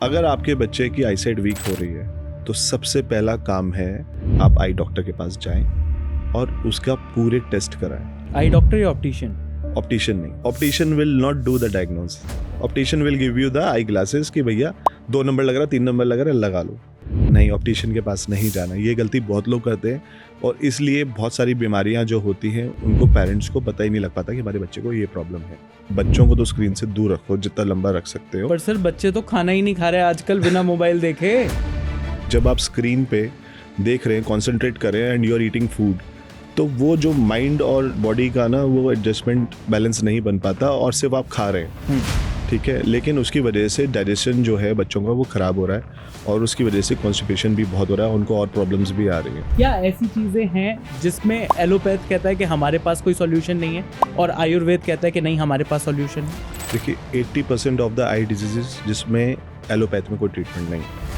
अगर आपके बच्चे की आईसाइट वीक हो रही है तो सबसे पहला काम है आप आई डॉक्टर के पास जाएं और उसका पूरे टेस्ट कराएं। आई डॉक्टर या ऑप्टिशियन? ऑप्टिशियन नहीं, optician will not do the diagnosis. Optician will give you the eye glasses कि भैया 2 नंबर लग रहा, 3 नंबर लग रहा है, लगा लो। नहीं, ऑप्टिशियन के पास नहीं जाना। ये गलती बहुत लोग करते हैं और इसलिए बहुत सारी बीमारियां जो होती हैं उनको पेरेंट्स को पता ही नहीं लग पाता कि हमारे बच्चे को ये प्रॉब्लम है। बच्चों को तो स्क्रीन से दूर रखो जितना लंबा रख सकते हो। पर सर बच्चे तो खाना ही नहीं खा रहे आजकल बिना मोबाइल देखे। जब आप स्क्रीन पे देख रहे हैं, कॉन्सेंट्रेट कर रहे हैं and you are eating food, तो वो जो माइंड और बॉडी का ना वो एडजस्टमेंट बैलेंस नहीं बन पाता और सिर्फ आप खा रहे हैं, ठीक है, लेकिन उसकी वजह से डाइजेशन जो है बच्चों का वो ख़राब हो रहा है और उसकी वजह से कॉन्स्टिपेशन भी बहुत हो रहा है, उनको और प्रॉब्लम्स भी आ रही हैं। क्या ऐसी चीज़ें हैं जिसमें एलोपैथ कहता है कि हमारे पास कोई सॉल्यूशन नहीं है और आयुर्वेद कहता है कि नहीं हमारे पास सॉल्यूशन है? देखिए 80% ऑफ द आई डिजीजेस जिसमें एलोपैथ में कोई ट्रीटमेंट नहीं है।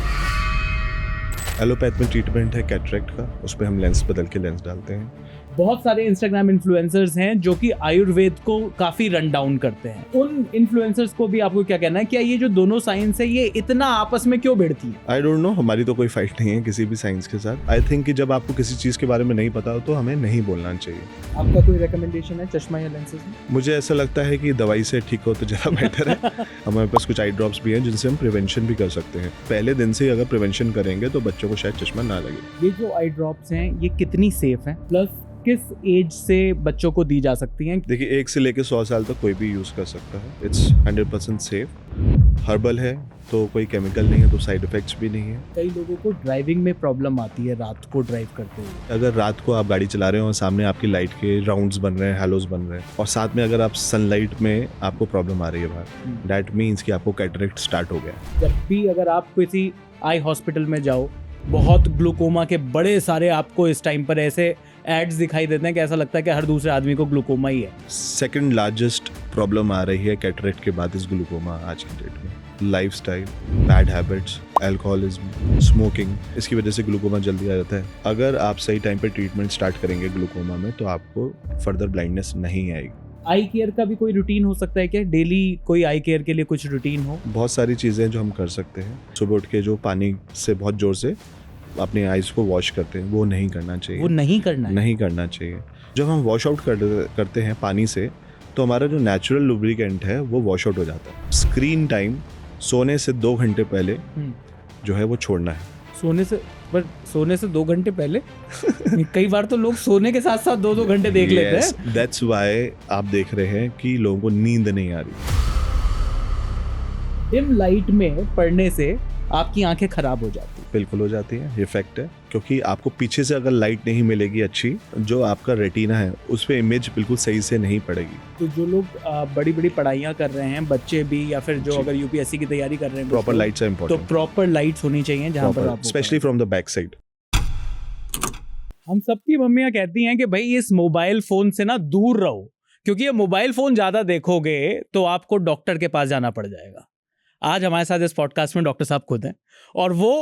एलोपैथ में ट्रीटमेंट है कैटरेक्ट का, उस पर हम लेंस बदल के लेंस डालते हैं। बहुत सारे इंस्टाग्राम इन्फ्लुएंसर्स हैं जो कि आयुर्वेद को काफी रन डाउन करते हैं। उन इन्फ्लुएंसर्स को भी आपको क्या कहना है, क्या ये जो दोनों साइंस है ये इतना आपस में क्यों भिड़ती है? आई डोंट नो, हमारी तो कोई फाइट नहीं है किसी भी साइंस के साथ। आई थिंक कि जब आपको किसी चीज़ के बारे में नहीं पता हो तो हमें नहीं बोलना चाहिए। आपका कोई रिकमेंडेशन है चश्मा या लेंसेज में? मुझे ऐसा लगता है कि दवाई से ठीक हो तो ज़्यादा बेटर है। हमारे पास कुछ आई ड्रॉप्स भी हैं जिनसे हम प्रिवेंशन भी कर सकते हैं। पहले दिन से अगर प्रिवेंशन करेंगे तो बच्चों को शायद चश्मा ना लगे। ये जो आई ड्रॉप्स हैं ये कितनी सेफ हैं, प्लस किस एज से बच्चों को दी जा सकती हैं? देखिए 1 से लेकर 100 साल तक कोई भी यूज़ कर सकता है। It's 100% safe. हर्बल है तो कोई केमिकल नहीं है तो साइड इफेक्ट्स भी नहीं है। कई लोगों को ड्राइविंग में प्रॉब्लम आती है रात को ड्राइव करते हुए। अगर रात को आप गाड़ी चला रहे हो और सामने आपकी लाइट के राउंड्स बन रहे हैं, हैलोज बन रहे हैं और साथ में अगर आप सनलाइट में आपको प्रॉब्लम आ रही है बाहर, दैट मीन्स कि आपको कैटरेक्ट स्टार्ट हो गया। जब भी अगर आप किसी आई हॉस्पिटल में जाओ, बहुत ग्लूकोमा के बड़े सारे आपको इस टाइम पर ऐसे एड्स दिखाई देते हैं कि ऐसा लगता है कि हर दूसरे आदमी को ग्लूकोमा ही है। सेकंड लार्जेस्ट प्रॉब्लम आ रही है कैटरेक्ट के बाद इस ग्लूकोमा आज की डेट में। Lifestyle, bad habits, alcoholism, smoking, इसकी वजह से ग्लूकोमा जल्दी आ जाता है। अगर आप सही टाइम पे ट्रीटमेंट स्टार्ट करेंगे ग्लूकोमा में तो आपको फर्दर ब्लाइंडनेस नहीं आएगी। आई केयर का भी कोई रूटीन हो सकता है क्या? डेली कोई आई केयर के लिए कुछ रूटीन हो? बहुत सारी चीज़ें जो हम कर सकते हैं। सुबह उठ के जो पानी से बहुत ज़ोर से अपने आइज़ को वॉश करते हैं वो नहीं करना चाहिए। वो नहीं करना है? नहीं करना चाहिए। जब हम वॉश आउट करते हैं पानी से तो हमारा जो नेचुरल लुब्रिकेंट है वो वॉश आउट हो जाता है। स्क्रीन टाइम सोने से 2 घंटे पहले जो है वो छोड़ना है। सोने से 2 घंटे पहले? कई बार तो लोग सोने के साथ साथ 2-2 घंटे देख लेते हैं। दैट्स व्हाई आप देख रहे हैं कि लोगों को नींद नहीं आ रही। डिम लाइट में पढ़ने से आपकी आंखें खराब हो जाती है। बिल्कुल हो जाती है, ये फैक्ट है, क्योंकि आपको पीछे से अगर लाइट नहीं मिलेगी अच्छी, जो आपका रेटिना है उस पर इमेज बिल्कुल सही से नहीं पड़ेगी। तो जो लोग बड़ी बड़ी पढ़ाइयाँ कर रहे हैं, बच्चे भी या फिर जो अगर यूपीएससी की तैयारी कर रहे हैं, प्रॉपर लाइट्स आर इंपॉर्टेंट। तो प्रॉपर लाइट्स होनी चाहिए जहाँ पर आप, specially from the back side. हम सबकी मम्मियाँ कहती हैं कि भाई इस मोबाइल फोन से ना दूर रहो, क्योंकि ये मोबाइल फोन ज्यादा देखोगे तो आपको डॉक्टर के पास जाना पड़ जाएगा। आज हमारे साथ इस पॉडकास्ट में डॉक्टर साहब खुद हैं और वो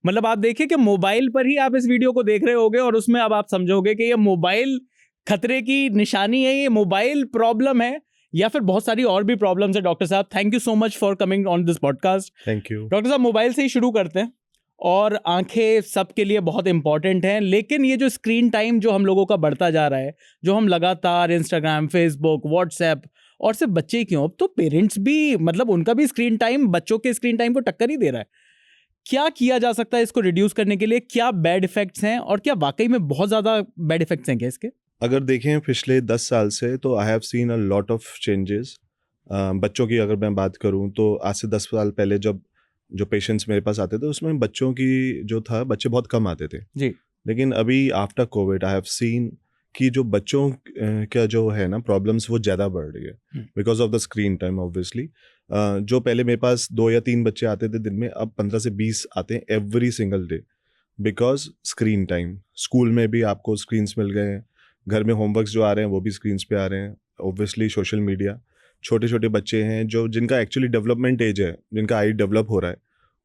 मतलब आप देखिए कि मोबाइल पर ही आप इस वीडियो को देख रहे होगे और उसमें अब आप समझोगे कि ये मोबाइल खतरे की निशानी है, ये मोबाइल प्रॉब्लम है या फिर बहुत सारी और भी प्रॉब्लम्स है। डॉक्टर साहब, thank you so much for coming on this podcast. Thank you. Doctor साहब, मोबाइल से ही शुरू करते हैं और आंखें सबके लिए बहुत इंपॉर्टेंट हैं, लेकिन ये जो स्क्रीन टाइम जो हम लोगों का बढ़ता जा रहा है, जो हम लगातार इंस्टाग्राम, फेसबुक, व्हाट्सएप, और सिर्फ बच्चे क्यों, अब तो पेरेंट्स भी मतलब उनका भी स्क्रीन टाइम बच्चों के स्क्रीन टाइम को टक्कर ही दे रहा है। क्या किया जा सकता है इसको रिड्यूस करने के लिए? क्या बैड इफेक्ट्स हैं और क्या वाकई में बहुत ज़्यादा बैड इफेक्ट्स हैं क्या इसके? अगर देखें पिछले 10 साल से तो आई have seen a lot of changes. बच्चों की अगर मैं बात करूं तो आज से 10 साल पहले जब जो पेशेंट्स मेरे पास आते थे उसमें बच्चों की जो था, बच्चे बहुत कम आते थे जी। लेकिन अभी after Covid I have scene कि जो बच्चों का जो है ना प्रॉब्लम्स वो ज़्यादा बढ़ रही है because of the screen time. Obviously जो पहले मेरे पास 2 या 3 बच्चे आते थे दिन में, अब 15 से 20 आते हैं every single day because screen time. School में भी आपको स्क्रीन्स मिल गए हैं, घर में होमवर्क्स जो आ रहे हैं वो भी स्क्रीन्स पे आ रहे हैं। ऑब्वियसली सोशल मीडिया, छोटे छोटे बच्चे हैं जो जिनका एक्चुअली डेवलपमेंट एज है, जिनका आई डेवलप हो रहा है,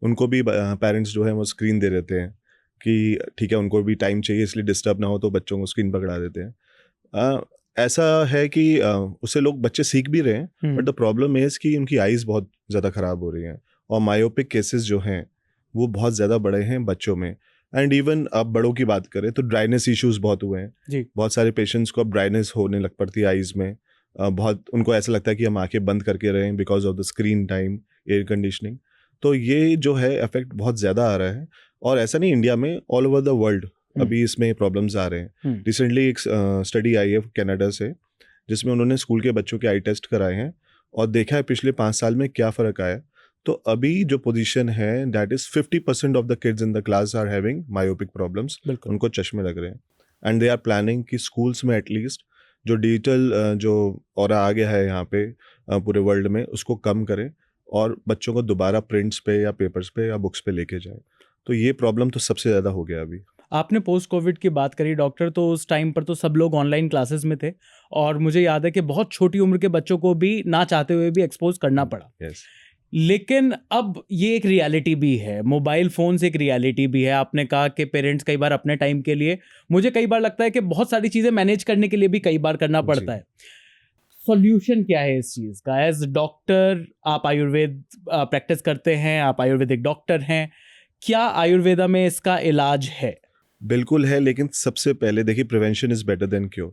उनको भी पेरेंट्स जो है वो स्क्रीन दे देते हैं कि ठीक है उनको भी टाइम चाहिए इसलिए डिस्टर्ब ना हो, तो बच्चों को स्क्रीन पकड़ा देते हैं। ऐसा है कि उससे लोग बच्चे सीख भी रहे हैं बट द प्रॉब्लम इज कि उनकी आईज बहुत ज़्यादा ख़राब हो रही हैं और मायोपिक केसेस जो हैं वो बहुत ज़्यादा बढ़े हैं बच्चों में। एंड इवन अब बड़ों की बात करें तो ड्राइनेस इश्यूज बहुत हुए हैं जी। बहुत सारे पेशेंट्स को अब ड्राइनेस होने लग पड़ती है आईज में। बहुत उनको ऐसा लगता है कि हम आंखें बंद करके रहें because of the screen time, air conditioning. तो ये जो है इफेक्ट बहुत ज़्यादा आ रहा है, और ऐसा नहीं इंडिया में, ऑल ओवर द वर्ल्ड अभी इसमें प्रॉब्लम्स आ रहे हैं। रिसेंटली एक स्टडी आई है कनाडा से जिसमें उन्होंने स्कूल के बच्चों के आई टेस्ट कराए हैं और देखा है पिछले 5 साल में क्या फ़र्क आया। तो अभी जो पोजीशन है that is 50% of the kids in the class are having myopic problems, उनको चश्मे लग रहे हैं। एंड दे आर प्लानिंग कि स्कूल्स में एटलीस्ट जो डिजिटल जो ऑरा आ गया है यहाँ पे पूरे वर्ल्ड में उसको कम करें और बच्चों को दोबारा प्रिंट्स पे या पेपर्स पे या बुक्स पे लेके जाएं। तो ये प्रॉब्लम तो सबसे ज़्यादा हो गया अभी। आपने पोस्ट कोविड की बात करी डॉक्टर, तो उस टाइम पर तो सब लोग ऑनलाइन क्लासेस में थे और मुझे याद है कि बहुत छोटी उम्र के बच्चों को भी ना चाहते हुए भी एक्सपोज करना पड़ा। yes. लेकिन अब ये एक रियलिटी भी है, मोबाइल फ़ोन से एक रियलिटी भी है। आपने कहा कि पेरेंट्स कई बार अपने टाइम के लिए, मुझे कई बार लगता है कि बहुत सारी चीज़ें मैनेज करने के लिए भी कई बार करना पड़ता है। सॉल्यूशन क्या है इस चीज़ का? एज डॉक्टर आप आयुर्वेद प्रैक्टिस करते हैं, आप आयुर्वेदिक डॉक्टर हैं, क्या आयुर्वेदा में इसका इलाज है? बिल्कुल है, लेकिन सबसे पहले देखिए prevention is better than cure.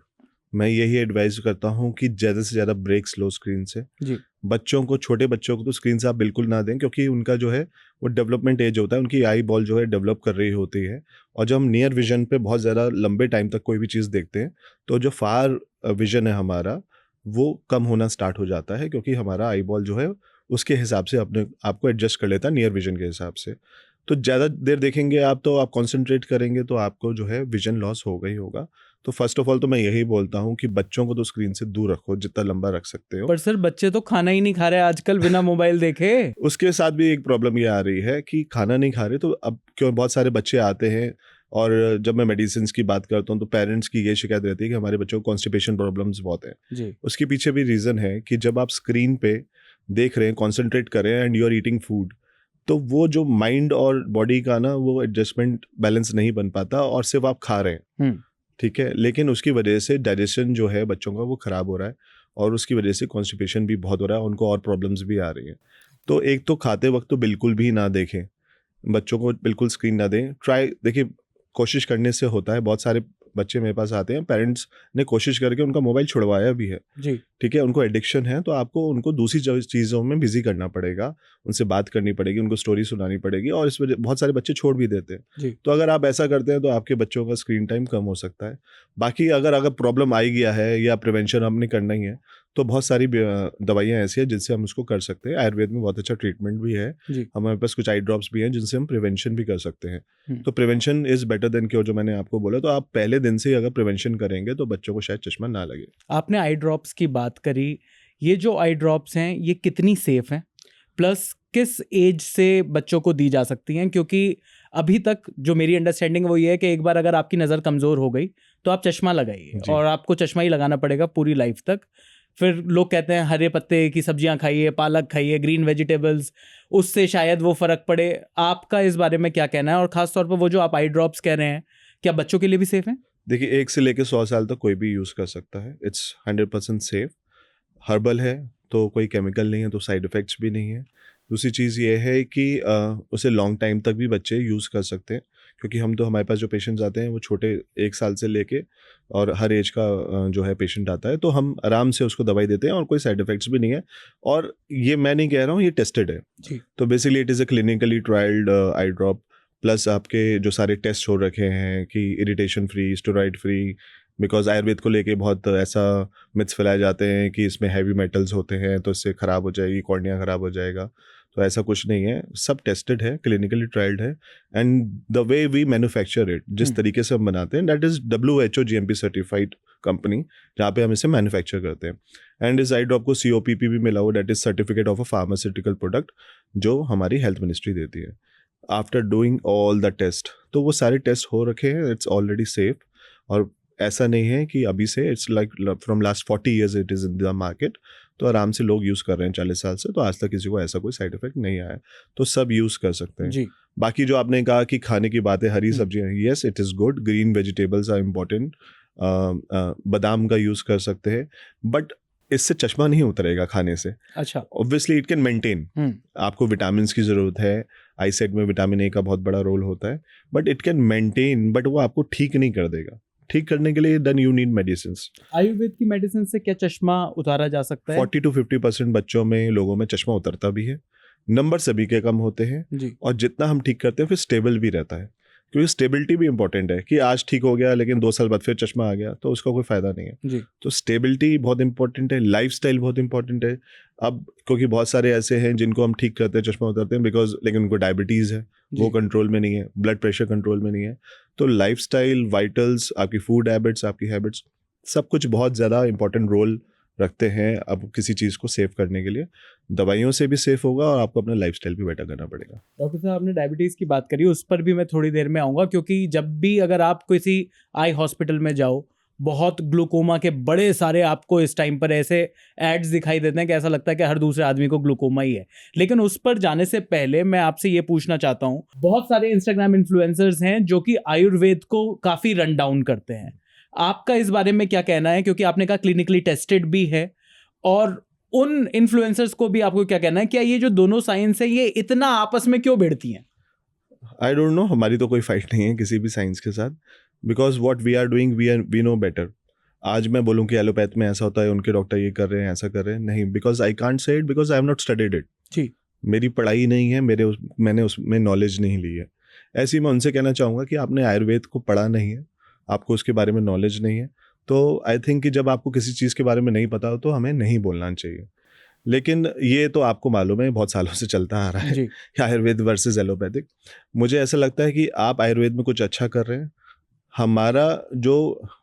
मैं यही एडवाइस करता हूँ कि ज़्यादा से ज़्यादा ब्रेक्स लो स्क्रीन से। जी। बच्चों को, छोटे बच्चों को तो स्क्रीन से आप बिल्कुल ना दें, क्योंकि उनका जो है वो डेवलपमेंट एज होता है, उनकी आई बॉल जो है डेवलप कर रही होती है। और जब हम नियर विजन पे बहुत ज़्यादा लंबे टाइम तक कोई भी चीज़ देखते हैं तो जो फार विजन है हमारा वो कम होना स्टार्ट हो जाता है, क्योंकि हमारा आई बॉल जो है उसके हिसाब से अपने आप को एडजस्ट कर लेता है नियर विजन के हिसाब से। तो ज़्यादा देर देखेंगे आप तो आप कॉन्सेंट्रेट करेंगे तो आपको जो है विजन लॉस होगा ही होगा। तो फर्स्ट ऑफ ऑल तो मैं यही बोलता हूँ कि बच्चों को तो स्क्रीन से दूर रखो जितना लंबा रख सकते हो। पर सर बच्चे तो खाना ही नहीं खा रहे आजकल बिना मोबाइल देखे। उसके साथ भी एक प्रॉब्लम ये आ रही है कि खाना नहीं खा रहे, तो अब क्यों बहुत सारे बच्चे आते हैं और जब मैं मेडिसिन की बात करता हूँ तो पेरेंट्स की ये शिकायत रहती है कि हमारे बच्चों को कॉन्स्टिपेशन प्रॉब्लम्स बहुत हैं। जी। उसके पीछे भी रीज़न है कि जब आप स्क्रीन पे देख रहे हैं, कॉन्सेंट्रेट कर रहे हैं and you are eating food, तो वो जो माइंड और बॉडी का ना वो एडजस्टमेंट बैलेंस नहीं बन पाता और सिर्फ आप खा रहे हैं, ठीक है, लेकिन उसकी वजह से डाइजेशन जो है बच्चों का वो ख़राब हो रहा है और उसकी वजह से कॉन्स्टिपेशन भी बहुत हो रहा है, उनको और प्रॉब्लम्स भी आ रही हैं। तो एक तो खाते वक्त तो बिल्कुल भी ना देखें, बच्चों को बिल्कुल स्क्रीन ना दें। ट्राई देखिए कोशिश करने से होता है। बहुत सारे बच्चे मेरे पास आते हैं, पेरेंट्स ने कोशिश करके उनका मोबाइल छुड़वाया भी है, जी। ठीक है, उनको एडिक्शन है, तो आपको उनको दूसरी चीज़ों में बिजी करना पड़ेगा, उनसे बात करनी पड़ेगी, उनको स्टोरी सुनानी पड़ेगी, और इस वजह बहुत सारे बच्चे छोड़ भी देते हैं। जी। तो अगर आप ऐसा करते हैं तो आपके बच्चों का स्क्रीन टाइम कम हो सकता है। बाकी अगर प्रॉब्लम आई गया है या प्रिवेंशन हमने करना ही है तो बहुत सारी दवाइयाँ ऐसी हैं जिनसे हम उसको कर सकते हैं। आयुर्वेद में बहुत अच्छा ट्रीटमेंट भी है, हमारे पास कुछ आई ड्रॉप्स भी हैं जिनसे हम प्रिवेंशन भी कर सकते हैं। तो prevention is better than cure, जो मैंने आपको बोला। तो आप पहले दिन से अगर प्रिवेंशन करेंगे तो बच्चों को शायद चश्मा ना लगे। आपने आई ड्रॉप्स की बात करी, ये जो आई ड्रॉप्स हैं ये कितनी सेफ हैं, प्लस किस एज से बच्चों को दी जा सकती हैं? क्योंकि अभी तक जो मेरी अंडरस्टैंडिंग वो ये है कि एक बार अगर आपकी नज़र कमज़ोर हो गई तो आप चश्मा लगाइए और आपको चश्मा ही लगाना पड़ेगा पूरी लाइफ तक। फिर लोग कहते हैं हरे पत्ते की सब्जियां खाइए, पालक खाइए, ग्रीन वेजिटेबल्स, उससे शायद वो फ़र्क पड़े। आपका इस बारे में क्या कहना है? और ख़ास तौर पर वो जो आप आई ड्रॉप्स कह रहे हैं, क्या बच्चों के लिए भी सेफ़ हैं? देखिए 1 से लेकर 100 साल तक कोई भी यूज़ कर सकता है। It's 100% safe. हर्बल है तो कोई केमिकल नहीं है, तो साइड इफ़ेक्ट्स भी नहीं है। दूसरी चीज़ ये है कि उसे लॉन्ग टाइम तक भी बच्चे यूज़ कर सकते हैं, क्योंकि हमारे पास जो पेशेंट्स आते हैं वो छोटे 1 साल से लेके और हर एज का जो है पेशेंट आता है, तो हम आराम से उसको दवाई देते हैं और कोई साइड इफ़ेक्ट्स भी नहीं है। और ये मैं नहीं कह रहा हूँ, ये टेस्टेड है जी। तो basically it is a clinically trialled eye drop, plus आपके जो सारे टेस्ट हो रखे हैं कि irritation free, steroid free, because Ayurveda को लेके बहुत ऐसा मिथ्स फैलाए जाते हैं कि इसमें हैवी मेटल्स होते हैं तो इससे ख़राब हो जाएगी, कॉर्निया ख़राब हो जाएगा। तो ऐसा कुछ नहीं है, सब टेस्टेड है, क्लिनिकली ट्रायल्ड है, and the way we manufacture it, जिस तरीके से हम बनाते हैं, that is WHO GMP certified company जहाँ पे हम इसे मैन्युफैक्चर करते हैं। एंड इस आई ड्रॉप को COPP भी मिला हुआ, that is certificate of a pharmaceutical product, जो हमारी हेल्थ मिनिस्ट्री देती है after doing all the test. तो वो सारे टेस्ट हो रखे हैं, इट्स ऑलरेडी सेफ। और ऐसा नहीं है कि अभी से, it's like from last 40 years it is in the market. तो आराम से लोग यूज़ कर रहे हैं 40 साल से, तो आज तक किसी को ऐसा कोई साइड इफेक्ट नहीं आया, तो सब यूज़ कर सकते हैं जी। बाकी जो आपने कहा कि खाने की बात है, हरी सब्जियां, yes it is good, green vegetables are important, बादाम का यूज़ कर सकते हैं, बट इससे चश्मा नहीं उतरेगा खाने से। अच्छा। ऑब्वियसली इट कैन मेंटेन, आपको विटामिन की ज़रूरत है, आई साइट में विटामिन ए का बहुत बड़ा रोल होता है, but it can maintain, but वो आपको ठीक नहीं कर देगा। ठीक करने के लिए then you need medicine. Ayurveda की मेडिसिन से क्या चश्मा उतारा जा सकता है? 40 to 50% बच्चों में, लोगों में चश्मा उतरता भी है। नंबर सभी के कम होते हैं जी। और जितना हम ठीक करते हैं फिर स्टेबल भी रहता है, क्योंकि स्टेबिलिटी भी इंपॉर्टेंट है कि आज ठीक हो गया लेकिन 2 साल बाद फिर चश्मा आ गया तो उसका कोई फायदा नहीं है। जी। तो स्टेबिलिटी बहुत इंपॉर्टेंट है, लाइफस्टाइल बहुत इंपॉर्टेंट है। अब क्योंकि बहुत सारे ऐसे हैं जिनको हम ठीक करते हैं, चश्मा उतरते हैं बिकॉज, लेकिन उनको डायबिटीज़ है, वो कंट्रोल में नहीं है, ब्लड प्रेशर कंट्रोल में नहीं है। तो लाइफस्टाइल, वाइटल्स, आपकी फूड हैबिट्स, आपकी हैबिट्स, सब कुछ बहुत ज़्यादा इंपॉर्टेंट रोल रखते हैं अब किसी चीज़ को सेव करने के लिए। दवाइयों से भी सेफ होगा और आपको अपना लाइफस्टाइल भी बेटर करना पड़ेगा। डॉक्टर साहब, आपने डायबिटीज़ की बात करी, उस पर भी मैं थोड़ी देर में आऊँगा, क्योंकि जब भी अगर आप किसी आई हॉस्पिटल में जाओ, बहुत ग्लूकोमा के बड़े सारे आपको इस टाइम पर ऐसे एड्स दिखाई देते हैं कि ऐसा लगता है कि हर दूसरे आदमी को ग्लूकोमा ही है। लेकिन उस पर जाने से पहले मैं आपसे ये पूछना चाहता हूँ, बहुत सारे इंस्टाग्राम इन्फ्लुएंसर्स हैं जो कि आयुर्वेद को काफ़ी रन डाउन करते हैं। आपका इस बारे में क्या कहना है, क्योंकि आपने कहा क्लिनिकली टेस्टेड भी है, और उन इन्फ्लुएंसर्स को भी आपको क्या कहना है, क्या ये जो दोनों साइंस है ये इतना आपस में क्यों भिड़ती हैं? आई डोंट नो, हमारी तो कोई फाइट नहीं है किसी भी साइंस के साथ, because what we are doing we know better. आज मैं बोलूँ कि एलोपैथ में ऐसा होता है, उनके डॉक्टर ये कर रहे हैं, ऐसा कर रहे हैं, नहीं, because I can't say it, because I have not studied it. जी। मेरी पढ़ाई नहीं है, मैंने उसमें नॉलेज नहीं ली है। ऐसे ही मैं उनसे कहना चाहूँगा कि आपने आयुर्वेद को पढ़ा नहीं है, आपको उसके बारे में नॉलेज नहीं है, तो आई थिंक कि जब आपको किसी चीज़ के बारे में नहीं पता हो तो हमें नहीं बोलना चाहिए। लेकिन ये तो आपको मालूम है, बहुत सालों से चलता आ रहा है जी। Ayurveda versus allopathic. मुझे ऐसा लगता है कि आप आयुर्वेद में कुछ अच्छा कर रहे हैं, हमारा जो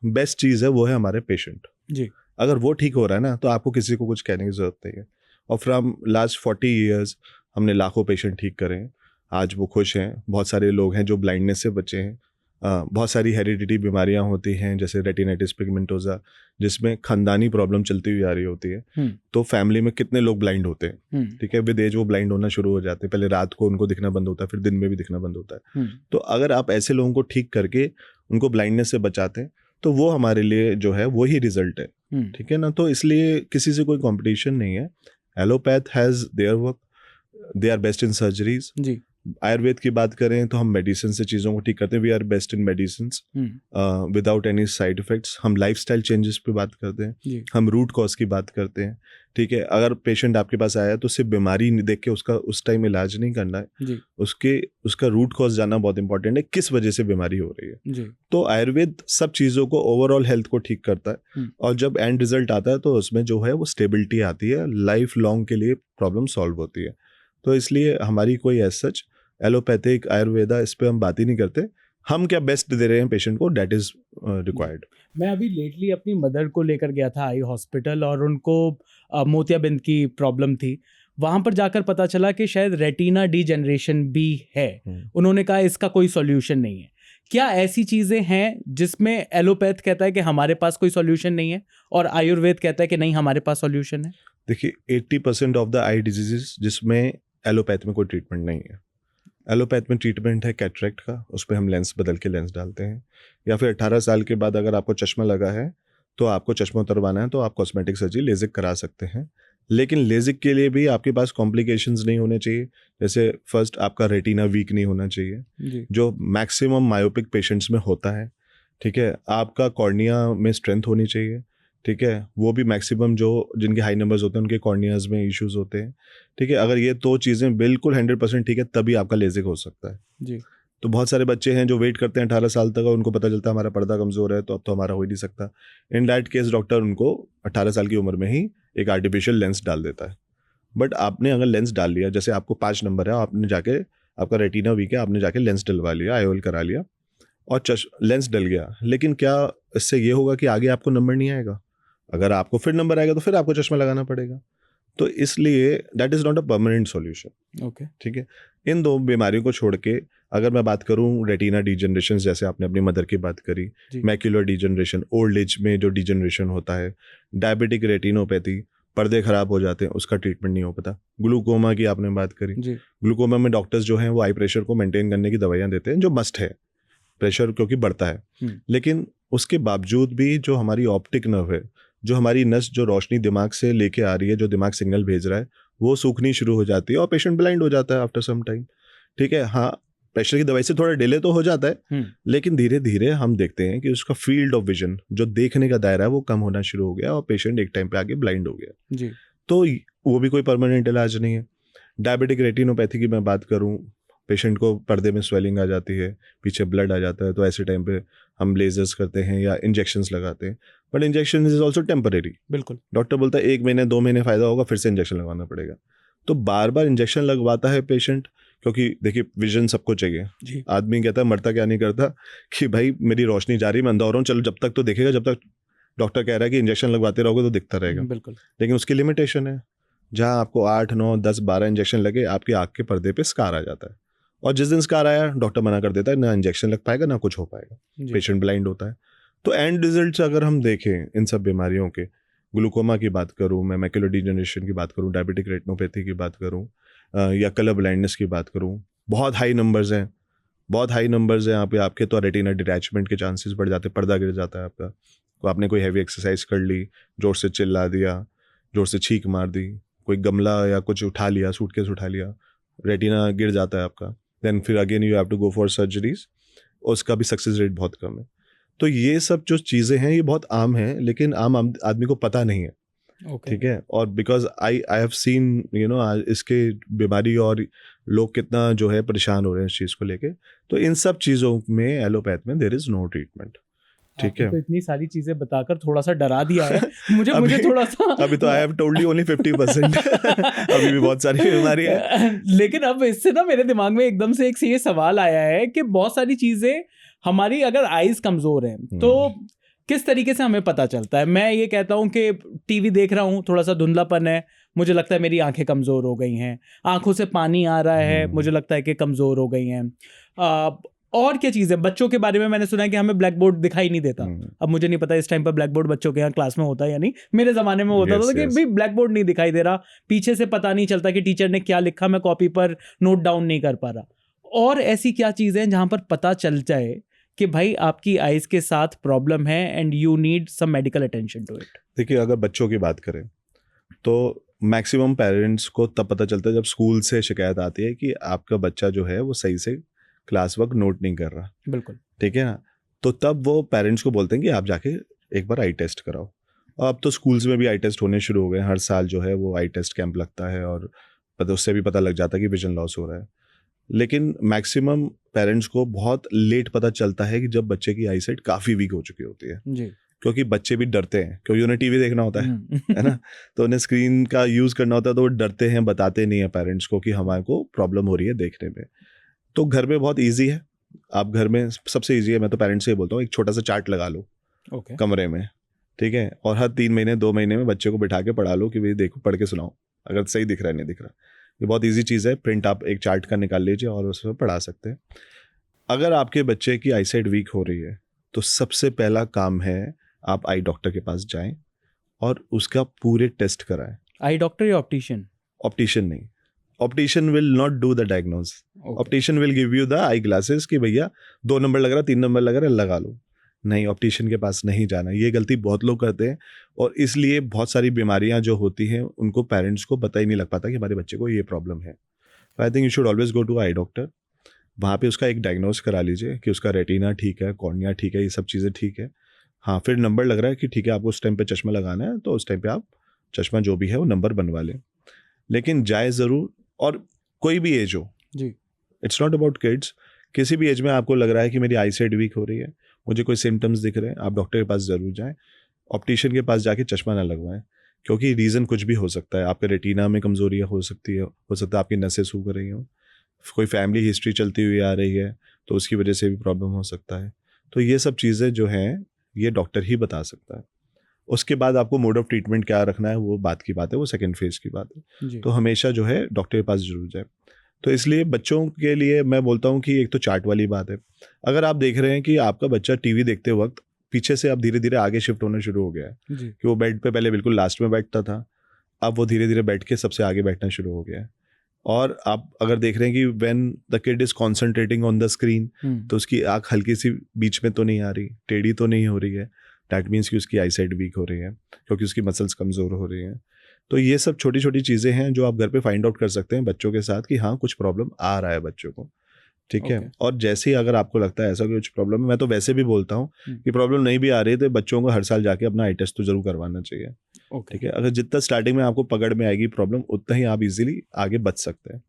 बेस्ट चीज़ है वो है हमारे पेशेंट। जी। अगर वो ठीक हो रहा है ना तो आपको किसी को कुछ कहने की ज़रूरत नहीं है। और फ्रॉम लास्ट 40 ईयर्स हमने लाखों पेशेंट ठीक करे हैं, आज वो खुश हैं। बहुत सारे लोग हैं जो ब्लाइंडनेस से बचे हैं। बहुत सारी हेरिडिटी बीमारियां होती हैं जैसे रेटिनाइटिस पिगमेंटोजा, जिसमें खानदानी प्रॉब्लम चलती हुई आ रही होती है। तो फैमिली में कितने लोग ब्लाइंड होते हैं, ठीक है, विद एज वो ब्लाइंड होना शुरू हो जाते हैं। पहले रात को उनको दिखना बंद होता है, फिर दिन में भी दिखना बंद होता है। तो अगर आप ऐसे लोगों को ठीक करके उनको ब्लाइंडनेस से बचाते हैं तो वो हमारे लिए जो है वही रिजल्ट है, ठीक है ना। तो इसलिए किसी से कोई कॉम्पिटिशन नहीं है। Allopath has their work, they are best in surgeries. जी। आयुर्वेद की बात करें तो हम मेडिसिन से चीज़ों को ठीक करते हैं, we are best in medicine without any side effects. हम लाइफस्टाइल चेंजेस पे बात करते हैं, हम रूट कॉज की बात करते हैं, ठीक है। अगर पेशेंट आपके पास आया तो सिर्फ बीमारी देख के उसका उस टाइम इलाज नहीं करना है, उसका रूट कॉज जानना बहुत इंपॉर्टेंट है, किस वजह से बीमारी हो रही है। जी। तो आयुर्वेद सब चीज़ों को, ओवरऑल हेल्थ को ठीक करता है, और जब एंड रिजल्ट आता है तो उसमें जो है वो स्टेबिलिटी आती है, लाइफ लॉन्ग के लिए प्रॉब्लम सॉल्व होती है। तो इसलिए हमारी कोई एज सच एलोपैथिक आयुर्वेदा इस पे हम बात ही नहीं करते। हम क्या बेस्ट दे रहे हैं पेशेंट को, दैट इज रिक्वायर्ड। मैं अभी लेटली अपनी मदर को लेकर गया था आई हॉस्पिटल, और उनको मोतियाबिंद की प्रॉब्लम थी। वहाँ पर जाकर पता चला कि शायद रेटिना डीजेनरेशन भी है। उन्होंने कहा इसका कोई सॉल्यूशन नहीं है। क्या ऐसी चीज़ें हैं जिसमें एलोपैथ कहता है कि हमारे पास कोई सॉल्यूशन नहीं है और आयुर्वेद कहता है कि नहीं हमारे पास सॉल्यूशन है? देखिए 80% ऑफ द आई डिजीजेस जिसमें एलोपैथ में कोई ट्रीटमेंट नहीं है। एलोपैथ में ट्रीटमेंट है कैटरेक्ट का, उस पर हम लेंस बदल के लेंस डालते हैं, या फिर 18 साल के बाद अगर आपको चश्मा लगा है तो आपको चश्मा उतरवाना है तो आप कॉस्मेटिक सर्जरी लेजिक करा सकते हैं। लेकिन लेजिक के लिए भी आपके पास कॉम्प्लिकेशंस नहीं होने चाहिए। जैसे फर्स्ट आपका रेटिना वीक नहीं होना चाहिए, जो मैक्सिमम मायोपिक पेशेंट्स में होता है, ठीक है। आपका कॉर्निया में स्ट्रेंथ होनी चाहिए, ठीक है, वो भी मैक्सिमम जो जिनके हाई नंबर्स होते हैं उनके कॉर्नियाज में इश्यूज होते हैं, ठीक है। अगर ये दो चीज़ें बिल्कुल 100% ठीक है तभी आपका लेजिक हो सकता है जी। तो बहुत सारे बच्चे हैं जो वेट करते हैं 18 साल तक और उनको पता चलता है हमारा पर्दा कमज़ोर है तो अब तो हमारा हो ही नहीं सकता। इन दैट केस डॉक्टर उनको 18 साल की उम्र में ही एक आर्टिफिशियल लेंस डाल देता है। बट आपने अगर लेंस डाल लिया, जैसे आपको 5 नंबर है, आपने जाके, आपका रेटिना वीक है, आपने जाके लेंस डलवा लिया, IOL करा लिया और लेंस डल गया, लेकिन क्या इससे ये होगा कि आगे आपको नंबर नहीं आएगा? अगर आपको फिर नंबर आएगा तो फिर आपको चश्मा लगाना पड़ेगा। तो इसलिए that is not a permanent solution. Okay, ठीक है। इन दो बीमारियों को छोड़ के अगर मैं बात करूं रेटिना डिजनरेशन, जैसे आपने अपनी मदर की बात करी, मैक्यूलर डिजनरेशन, ओल्ड एज में जो डिजनरेशन होता है, डायबिटिक रेटिनोपैथी, पर्दे खराब हो जाते हैं, उसका ट्रीटमेंट नहीं हो पाता। ग्लूकोमा की आपने बात करी, ग्लूकोमा में डॉक्टर्स जो हैं वो आई प्रेशर को मेंटेन करने की दवाइयाँ देते हैं, जो मस्ट है, प्रेशर क्योंकि बढ़ता है। लेकिन उसके बावजूद भी जो हमारी ऑप्टिक नर्व है जो हमारी नस जो रोशनी दिमाग से लेके आ रही है, जो दिमाग सिग्नल भेज रहा है, वो सूखनी शुरू हो जाती है और पेशेंट ब्लाइंड हो जाता है आफ्टर सम टाइम। ठीक है, हाँ प्रेशर की दवाई से थोड़ा डिले तो हो जाता है, लेकिन धीरे धीरे हम देखते हैं कि उसका फील्ड ऑफ विजन, जो देखने का दायरा है, वो कम होना शुरू हो गया और पेशेंट एक टाइम पे आगे ब्लाइंड हो गया जी। तो वो भी कोई परमानेंट इलाज नहीं है। डायबिटिक रेटिनोपैथी की मैं बात करूं, पेशेंट को पर्दे में स्वेलिंग आ जाती है, पीछे ब्लड आ जाता है, तो ऐसे टाइम पे हम लेजर्स करते हैं या इंजेक्शंस लगाते हैं, but injection is also temporary. बिल्कुल। डॉक्टर बोलता है 1 महीने 2 महीने फ़ायदा होगा, फिर से इंजेक्शन लगवाना पड़ेगा। तो बार बार इंजेक्शन लगवाता है पेशेंट, क्योंकि देखिए विजन सबको चाहिए जी। आदमी कहता है मरता क्या नहीं करता कि भाई मेरी रोशनी जा रही, मैं अंधा हो रहा हूँ, चलो जब तक तो देखेगा, जब तक डॉक्टर कह रहा है कि इंजेक्शन लगवाते रहोगे तो दिखता रहेगा। बिल्कुल। लेकिन उसकी लिमिटेशन है, जहाँ आपको 8 9 10 12 इंजेक्शन लगे, आपकी आँख के पर्दे पे स्कार आ जाता है, और जिस दिन स्कार आया डॉक्टर मना कर देता है, ना इंजेक्शन लग पाएगा ना कुछ हो पाएगा, पेशेंट ब्लाइंड होता है। तो एंड रिजल्ट्स अगर हम देखें इन सब बीमारियों के, ग्लूकोमा की बात करूं मैं, मैकुलर डिजेनरेशन की बात करूं, डायबिटिक रेटिनोपैथी की बात करूं, या कलर ब्लाइंडनेस की बात करूं, बहुत हाई नंबर्स हैं, बहुत हाई नंबर्स हैं यहाँ पे आपके। तो रेटिना डिटैचमेंट के चांसेस बढ़ जाते हैं, पर्दा गिर जाता है आपका। तो आपने कोई हैवी एक्सरसाइज कर ली, जोर से चिल्ला दिया, जोर से छींक मार दी, कोई गमला या कुछ उठा लिया, सूटकेस उठा लिया, रेटिना गिर जाता है आपका। देन फिर again you have to go for surgeries, उसका भी सक्सेस रेट बहुत कम है। तो ये सब जो चीज़ें हैं ये बहुत आम हैं, लेकिन आम आदमी को पता नहीं है। ठीक है, और because I have seen you know इसके बीमारी और लोग कितना जो है परेशान हो रहे हैं इस चीज़ को लेके। तो इन सब चीज़ों में एलोपैथ में देयर इज नो ट्रीटमेंट। ठीक है, तो इतनी सारी चीजें बताकर थोड़ा सा डरा दिया है मुझे थोड़ा सा। अभी तो I have told you only 50%। अभी भी बहुत सारी बीमारी है। लेकिन अब इससे ना मेरे दिमाग में एकदम से एक ये सवाल आया है कि बहुत सारी चीजें हमारी, अगर आईज कमजोर हैं तो किस तरीके से हमें पता चलता है? मैं ये कहता हूँ कि टीवी देख रहा हूँ, थोड़ा सा धुंधलापन है, मुझे लगता है मेरी आंखें कमज़ोर हो गई हैं, आंखों से पानी आ रहा है, मुझे लगता है कि कमज़ोर हो गई हैं। और क्या चीज़ें, बच्चों के बारे में मैंने सुना है कि हमें ब्लैक बोर्ड दिखाई नहीं देता। अब मुझे नहीं पता इस टाइम पर ब्लैक बोर्ड बच्चों के यहाँ क्लास में होता है या नहीं, मेरे ज़माने में होता था कि भाई ब्लैक बोर्ड नहीं दिखाई दे रहा, पीछे से पता नहीं चलता कि टीचर ने क्या लिखा, मैं कॉपी पर नोट डाउन नहीं कर पा रहा। और ऐसी क्या चीज़ें हैं जहाँ पर पता चल जाए कि भाई आपकी आइज के साथ प्रॉब्लम है and you need some medical attention to it? देखिए, अगर बच्चों की बात करें तो मैक्सिमम पेरेंट्स को तब पता चलता है जब स्कूल से शिकायत आती है कि आपका बच्चा जो है वो सही से क्लास वर्क नोट नहीं कर रहा। बिल्कुल, ठीक है ना। तो तब वो पेरेंट्स को बोलते हैं कि आप जाके एक बार आई टेस्ट कराओ। और अब तो स्कूल्स में भी आई टेस्ट होने शुरू हो गए, हर साल जो है वो आई टेस्ट कैंप लगता है और उससे भी पता लग जाता है कि विजन लॉस हो रहा है। लेकिन मैक्सिमम पेरेंट्स को बहुत लेट पता चलता है कि जब बच्चे की आईसाइट काफ़ी वीक हो चुकी होती है जी। क्योंकि बच्चे भी डरते हैं, क्योंकि उन्हें टीवी देखना होता है ना, तो उन्हें स्क्रीन का यूज़ करना होता है, तो वो डरते हैं, बताते नहीं है पेरेंट्स को कि हमारे को प्रॉब्लम हो रही है देखने में। तो घर में बहुत ईजी है, आप घर में सबसे ईजी है, मैं तो पेरेंट्स से बोलता हूँ एक छोटा सा चार्ट लगा लो कमरे में, ठीक है, और हर 3 महीने 2 महीने में बच्चे को बिठा के पढ़ा लो कि भाई देखो पढ़ के सुनाओ, अगर सही दिख रहा है नहीं दिख रहा। ये बहुत इजी चीज़ है, प्रिंट आप एक चार्ट का निकाल लीजिए और उसमें पढ़ा सकते हैं। अगर आपके बच्चे की आईसाइट वीक हो रही है तो सबसे पहला काम है आप आई डॉक्टर के पास जाएं और उसका पूरे टेस्ट कराएं। आई डॉक्टर या ऑप्टिशियन? ऑप्टिशियन नहीं, optician will not do the diagnose. Optician will give you the eye glasses कि भैया 2 नंबर लग रहा, 3 नंबर लग रहा है, लगा लो। नहीं, ऑप्टिशियन के पास नहीं जाना। ये गलती बहुत लोग करते हैं और इसलिए बहुत सारी बीमारियां जो होती हैं उनको पेरेंट्स को पता ही नहीं लग पाता कि हमारे बच्चे को ये प्रॉब्लम है। I think you should always go to eye doctor, वहाँ पे उसका एक डायग्नोज करा लीजिए कि उसका रेटिना ठीक है, कॉर्निया ठीक है, ये सब चीज़ें ठीक है। हाँ, फिर नंबर लग रहा है कि ठीक है आपको उस टाइम पे चश्मा लगाना है, तो उस टाइम पे आप चश्मा जो भी है वो नंबर बनवा लें। लेकिन जाए ज़रूर, और कोई भी एज हो जी, इट्स नॉट अबाउट किड्स, किसी भी एज में आपको लग रहा है कि मेरी आई साइट वीक हो रही है, मुझे कोई सिम्टम्स दिख रहे हैं, आप डॉक्टर के पास ज़रूर जाएं। ऑप्टिशियन के पास जाके चश्मा ना लगवाएं, क्योंकि रीज़न कुछ भी हो सकता है। आपके रेटिना में कमज़ोरी हो सकती है, हो सकता है आपकी नसें सूख रही हों, कोई फैमिली हिस्ट्री चलती हुई आ रही है तो उसकी वजह से भी प्रॉब्लम हो सकता है। तो ये सब चीज़ें जो हैं ये डॉक्टर ही बता सकता है। उसके बाद आपको मोड ऑफ ट्रीटमेंट क्या रखना है वो बात की बात है, वो सेकंड फेज की बात है। तो हमेशा जो है डॉक्टर के पास जरूर जाए। तो इसलिए बच्चों के लिए मैं बोलता हूँ कि एक तो चार्ट वाली बात है। अगर आप देख रहे हैं कि आपका बच्चा टीवी देखते वक्त पीछे से अब धीरे धीरे आगे शिफ्ट होना शुरू हो गया है कि वो बेड पे पहले बिल्कुल लास्ट में बैठता था, अब वो धीरे धीरे बैठ के सबसे आगे बैठना शुरू हो गया है। और आप अगर देख रहे हैं कि when the kid is concentrating on the screen तो उसकी आँख हल्की सी बीच में तो नहीं आ रही, टेढ़ी तो नहीं हो रही है, दैट मीन्स कि उसकी आईसाइट वीक हो रही है, क्योंकि उसकी मसल्स कमज़ोर हो रही हैं। तो ये सब छोटी छोटी चीज़ें हैं जो आप घर पे फाइंड आउट कर सकते हैं बच्चों के साथ कि हाँ कुछ प्रॉब्लम आ रहा है बच्चों को, ठीक है। Okay. और जैसे ही अगर आपको लगता है ऐसा कुछ प्रॉब्लम है, मैं तो वैसे भी बोलता हूँ कि प्रॉब्लम नहीं भी आ रही है तो बच्चों को हर साल जाके अपना आई टेस्ट तो जरूर करवाना चाहिए, Okay. ठीक है। अगर जितना स्टार्टिंग में आपको पकड़ में आएगी प्रॉब्लम, उतना ही आप इजीली आगे बच सकते हैं।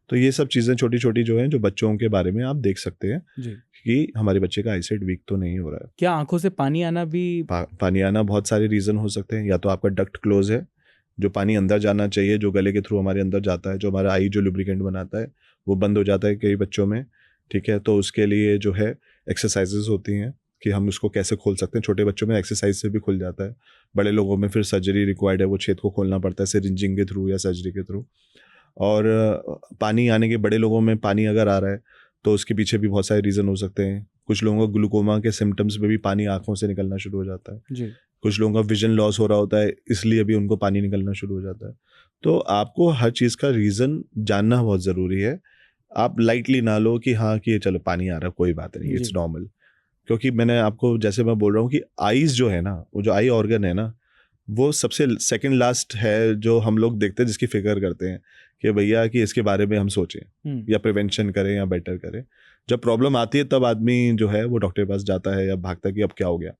तो ये सब चीज़ें छोटी छोटी जो हैं जो बच्चों के बारे में आप देख सकते हैं जी। कि हमारे बच्चे का आईसाइट वीक तो नहीं हो रहा है। क्या आंखों से पानी आना भी पानी आना बहुत सारे रीज़न हो सकते हैं। या तो आपका डक्ट क्लोज है, जो पानी अंदर जाना चाहिए, जो गले के थ्रू हमारे अंदर जाता है, जो हमारा आई जो लुब्रिकेंट बनाता है, वो बंद हो जाता है कई बच्चों में, ठीक है। तो उसके लिए जो है एक्सरसाइजेज होती हैं कि हम उसको कैसे खोल सकते हैं। छोटे बच्चों में एक्सरसाइज से भी खुल जाता है, बड़े लोगों में फिर सर्जरी रिक्वायर्ड है, वो छेद को खोलना पड़ता है सिरिंजिंग के थ्रू या सर्जरी के थ्रू। और पानी आने के, बड़े लोगों में पानी अगर आ रहा है तो उसके पीछे भी बहुत सारे रीज़न हो सकते हैं। कुछ लोगों को ग्लूकोमा के सिम्टम्स में भी पानी आंखों से निकलना शुरू हो जाता है जी। कुछ लोगों का विजन लॉस हो रहा होता है, इसलिए भी उनको पानी निकलना शुरू हो जाता है। तो आपको हर चीज़ का रीज़न जानना बहुत ज़रूरी है। आप लाइटली ना लो कि हाँ कि ये चलो पानी आ रहा है कोई बात नहीं, इट्स जी। नॉर्मल। क्योंकि मैंने आपको, जैसे मैं बोल रहा हूँ कि आईज जो है ना, वो जो आई ऑर्गन है ना, वो सबसे सेकंड लास्ट है जो हम लोग देखते हैं, जिसकी फिक्र करते हैं कि भैया कि इसके बारे में हम सोचें या प्रिवेंशन करें या बेटर करें। जब प्रॉब्लम आती है तब आदमी जो है वो डॉक्टर के पास जाता है या भागता है कि अब क्या हो गया।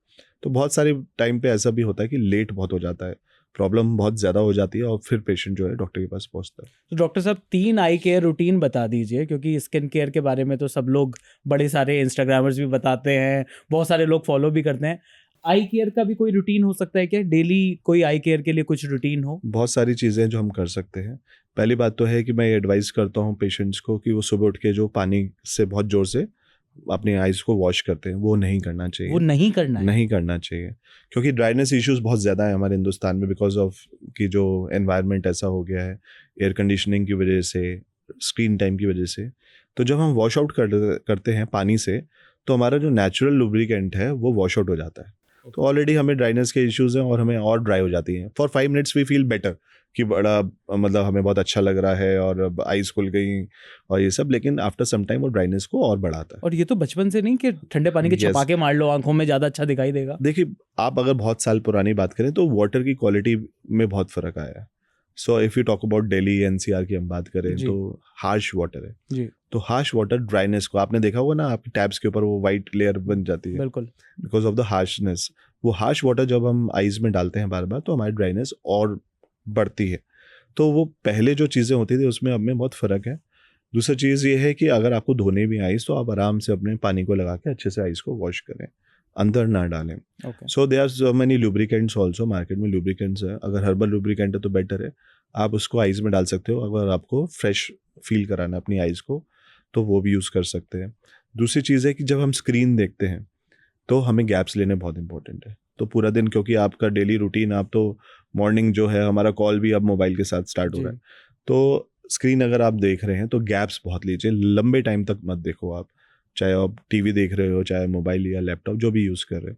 तो बहुत सारे टाइम पे ऐसा भी होता है कि लेट बहुत हो जाता है, प्रॉब्लम बहुत ज़्यादा हो जाती है और फिर पेशेंट जो है डॉक्टर के पास पहुंचता है। तो डॉक्टर साहब 3 आई केयर रूटीन बता दीजिए, क्योंकि स्किन केयर के बारे में तो सब लोग, बड़े सारे इंस्टाग्रामर्स भी बताते हैं, बहुत सारे लोग फॉलो भी करते हैं। आई केयर का भी कोई रूटीन हो सकता है क्या? डेली कोई आई केयर के लिए कुछ रूटीन हो? बहुत सारी चीज़ें जो हम कर सकते हैं। पहली बात तो है कि मैं एडवाइस करता हूँ पेशेंट्स को कि वो सुबह उठ के जो पानी से बहुत ज़ोर से अपने आइज़ को वॉश करते हैं, वो नहीं करना चाहिए। वो नहीं करना है? नहीं करना चाहिए, क्योंकि ड्राइनेस इश्यूज बहुत ज़्यादा है हमारे हिंदुस्तान में, बिकॉज ऑफ कि जो एनवायरनमेंट ऐसा हो गया है, एयर कंडीशनिंग की वजह से, स्क्रीन टाइम की वजह से। तो जब हम वॉश आउट करते हैं पानी से, तो हमारा जो नेचुरल लुब्रिकेंट है वो वॉश आउट हो जाता है। तो ऑलरेडी हमें ड्राइनेस के इश्यूज हैं और हमें और ड्राई हो जाती हैं। For 5 minutes we feel better कि बड़ा मतलब हमें बहुत अच्छा लग रहा है और आइज़ खुल गई और ये सब, लेकिन आफ्टर सम टाइम वो ड्राइनेस को और बढ़ाता है। और ये तो बचपन से नहीं कि ठंडे पानी के Yes. छपाके मार लो आंखों में, ज़्यादा अच्छा दिखाई देगा? देखिए, आप अगर बहुत साल पुरानी बात करें तो वाटर की क्वालिटी में बहुत फ़र्क आया है। So if you talk about Delhi NCR की हम बात करें जी। तो हार्श वाटर है। जी। तो हार्श वाटर ड्राइनेस को, आपने देखा होगा ना, आपकी टैब्स के ऊपर वो वाइट लेयर बन जाती है बिल्कुल। Because of the harshness. वो हार्श वाटर जब हम आइज़ में डालते हैं बार बार, तो हमारी ड्राइनेस और बढ़ती है। तो वो पहले जो चीज़ें होती थी उसमें अब में बहुत फ़र्क है। दूसरी चीज़ ये है कि अगर आपको धोने भी आइज़, तो आप आराम से अपने पानी को लगा के अच्छे से आइज़ को वॉश करें, अंदर ना डालें। Okay. So there are so many lubricants also, market में लुब्रिकेंट्स है। अगर हर्बल लुब्रिकेंट है तो बेटर है, आप उसको आइज़ में डाल सकते हो। अगर आपको फ्रेश फील कराना है अपनी आइज़ को, तो वो भी यूज़ कर सकते हैं। दूसरी चीज़ है कि जब हम स्क्रीन देखते हैं तो हमें गैप्स लेने बहुत इंपॉर्टेंट है। तो पूरा दिन, क्योंकि आपका डेली रूटीन, आप तो मॉर्निंग जो है, हमारा कॉल भी अब मोबाइल के साथ स्टार्ट हो रहा है, तो स्क्रीन अगर आप देख रहे हैं तो गैप्स बहुत लीजिए। लंबे टाइम तक मत देखो आप, चाहे आप टीवी देख रहे हो, चाहे मोबाइल या लैपटॉप जो भी यूज़ कर रहे हो।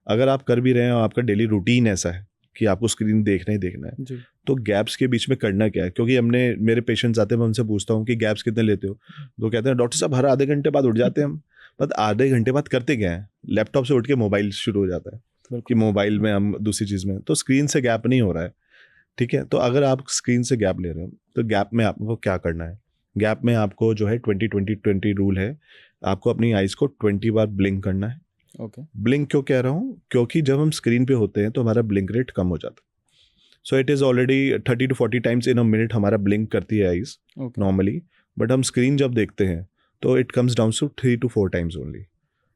अगर आप कर भी रहे हैं और आपका डेली रूटीन ऐसा है कि आपको स्क्रीन देखना ही देखना है, जी। तो गैप्स के बीच में करना क्या है। क्योंकि मेरे पेशेंट्स आते हैं, मैं उनसे पूछता हूँ कि गैप्स कितने लेते हो, तो कहते हैं डॉक्टर साहब हर आधे घंटे बाद उठ जाते हैं हम। बट आधे घंटे बाद करते क्या है, लैपटॉप से उठ के मोबाइल शुरू हो जाता है कि मोबाइल में हम दूसरी चीज़ में, तो स्क्रीन से गैप नहीं हो रहा है, ठीक है। तो अगर आप स्क्रीन से गैप ले रहे हो तो गैप में आपको क्या करना है। गैप में आपको जो है 20-20-20 रूल है, आपको अपनी आइज़ को 20 बार ब्लिंक करना है। ओके। ब्लिंक क्यों कह रहा हूँ, क्योंकि जब हम स्क्रीन पे होते हैं तो हमारा ब्लिंक रेट कम हो जाता है। So it is already 30 to 40 times in a minute हमारा ब्लिंक करती है आइज़ नॉर्मली, बट हम स्क्रीन जब देखते हैं तो it comes down to 3 to 4 times only,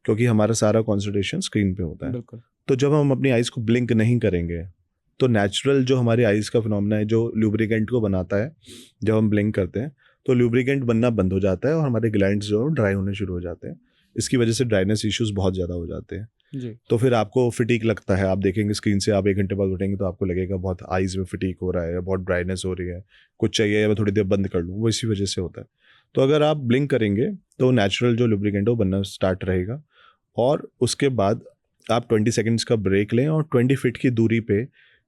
क्योंकि हमारा सारा कॉन्सेंट्रेशन स्क्रीन पे होता है। बिल्कुल। तो जब हम अपनी आइज़ को ब्लिंक नहीं करेंगे तो नेचुरल जो हमारी आइज़ का फिनोमेना है, जो लुब्रिकेंट को बनाता है, जब हम ब्लिंक करते हैं तो लुब्रिकेंट बनना बंद हो जाता है और हमारे ग्लैंड्स जो ड्राई होने शुरू हो जाते हैं। इसकी वजह से ड्राइनेस इश्यूज बहुत ज़्यादा हो जाते हैं। जी। तो फिर आपको फिटीक लगता है, आप देखेंगे स्क्रीन से, आप 1 घंटे बाद उठेंगे तो आपको लगेगा बहुत आइज़ में फिटीक हो रहा है, बहुत ड्राइनेस हो रही है, कुछ चाहिए या मैं थोड़ी देर बंद कर लूँ, वो इसी वजह से होता है। तो अगर आप ब्लिंक करेंगे तो नेचुरल जो लुब्रिकेंट है वो बनना स्टार्ट रहेगा, और उसके बाद आप 20 सेकेंड्स का ब्रेक लें और 20 फीट की दूरी पे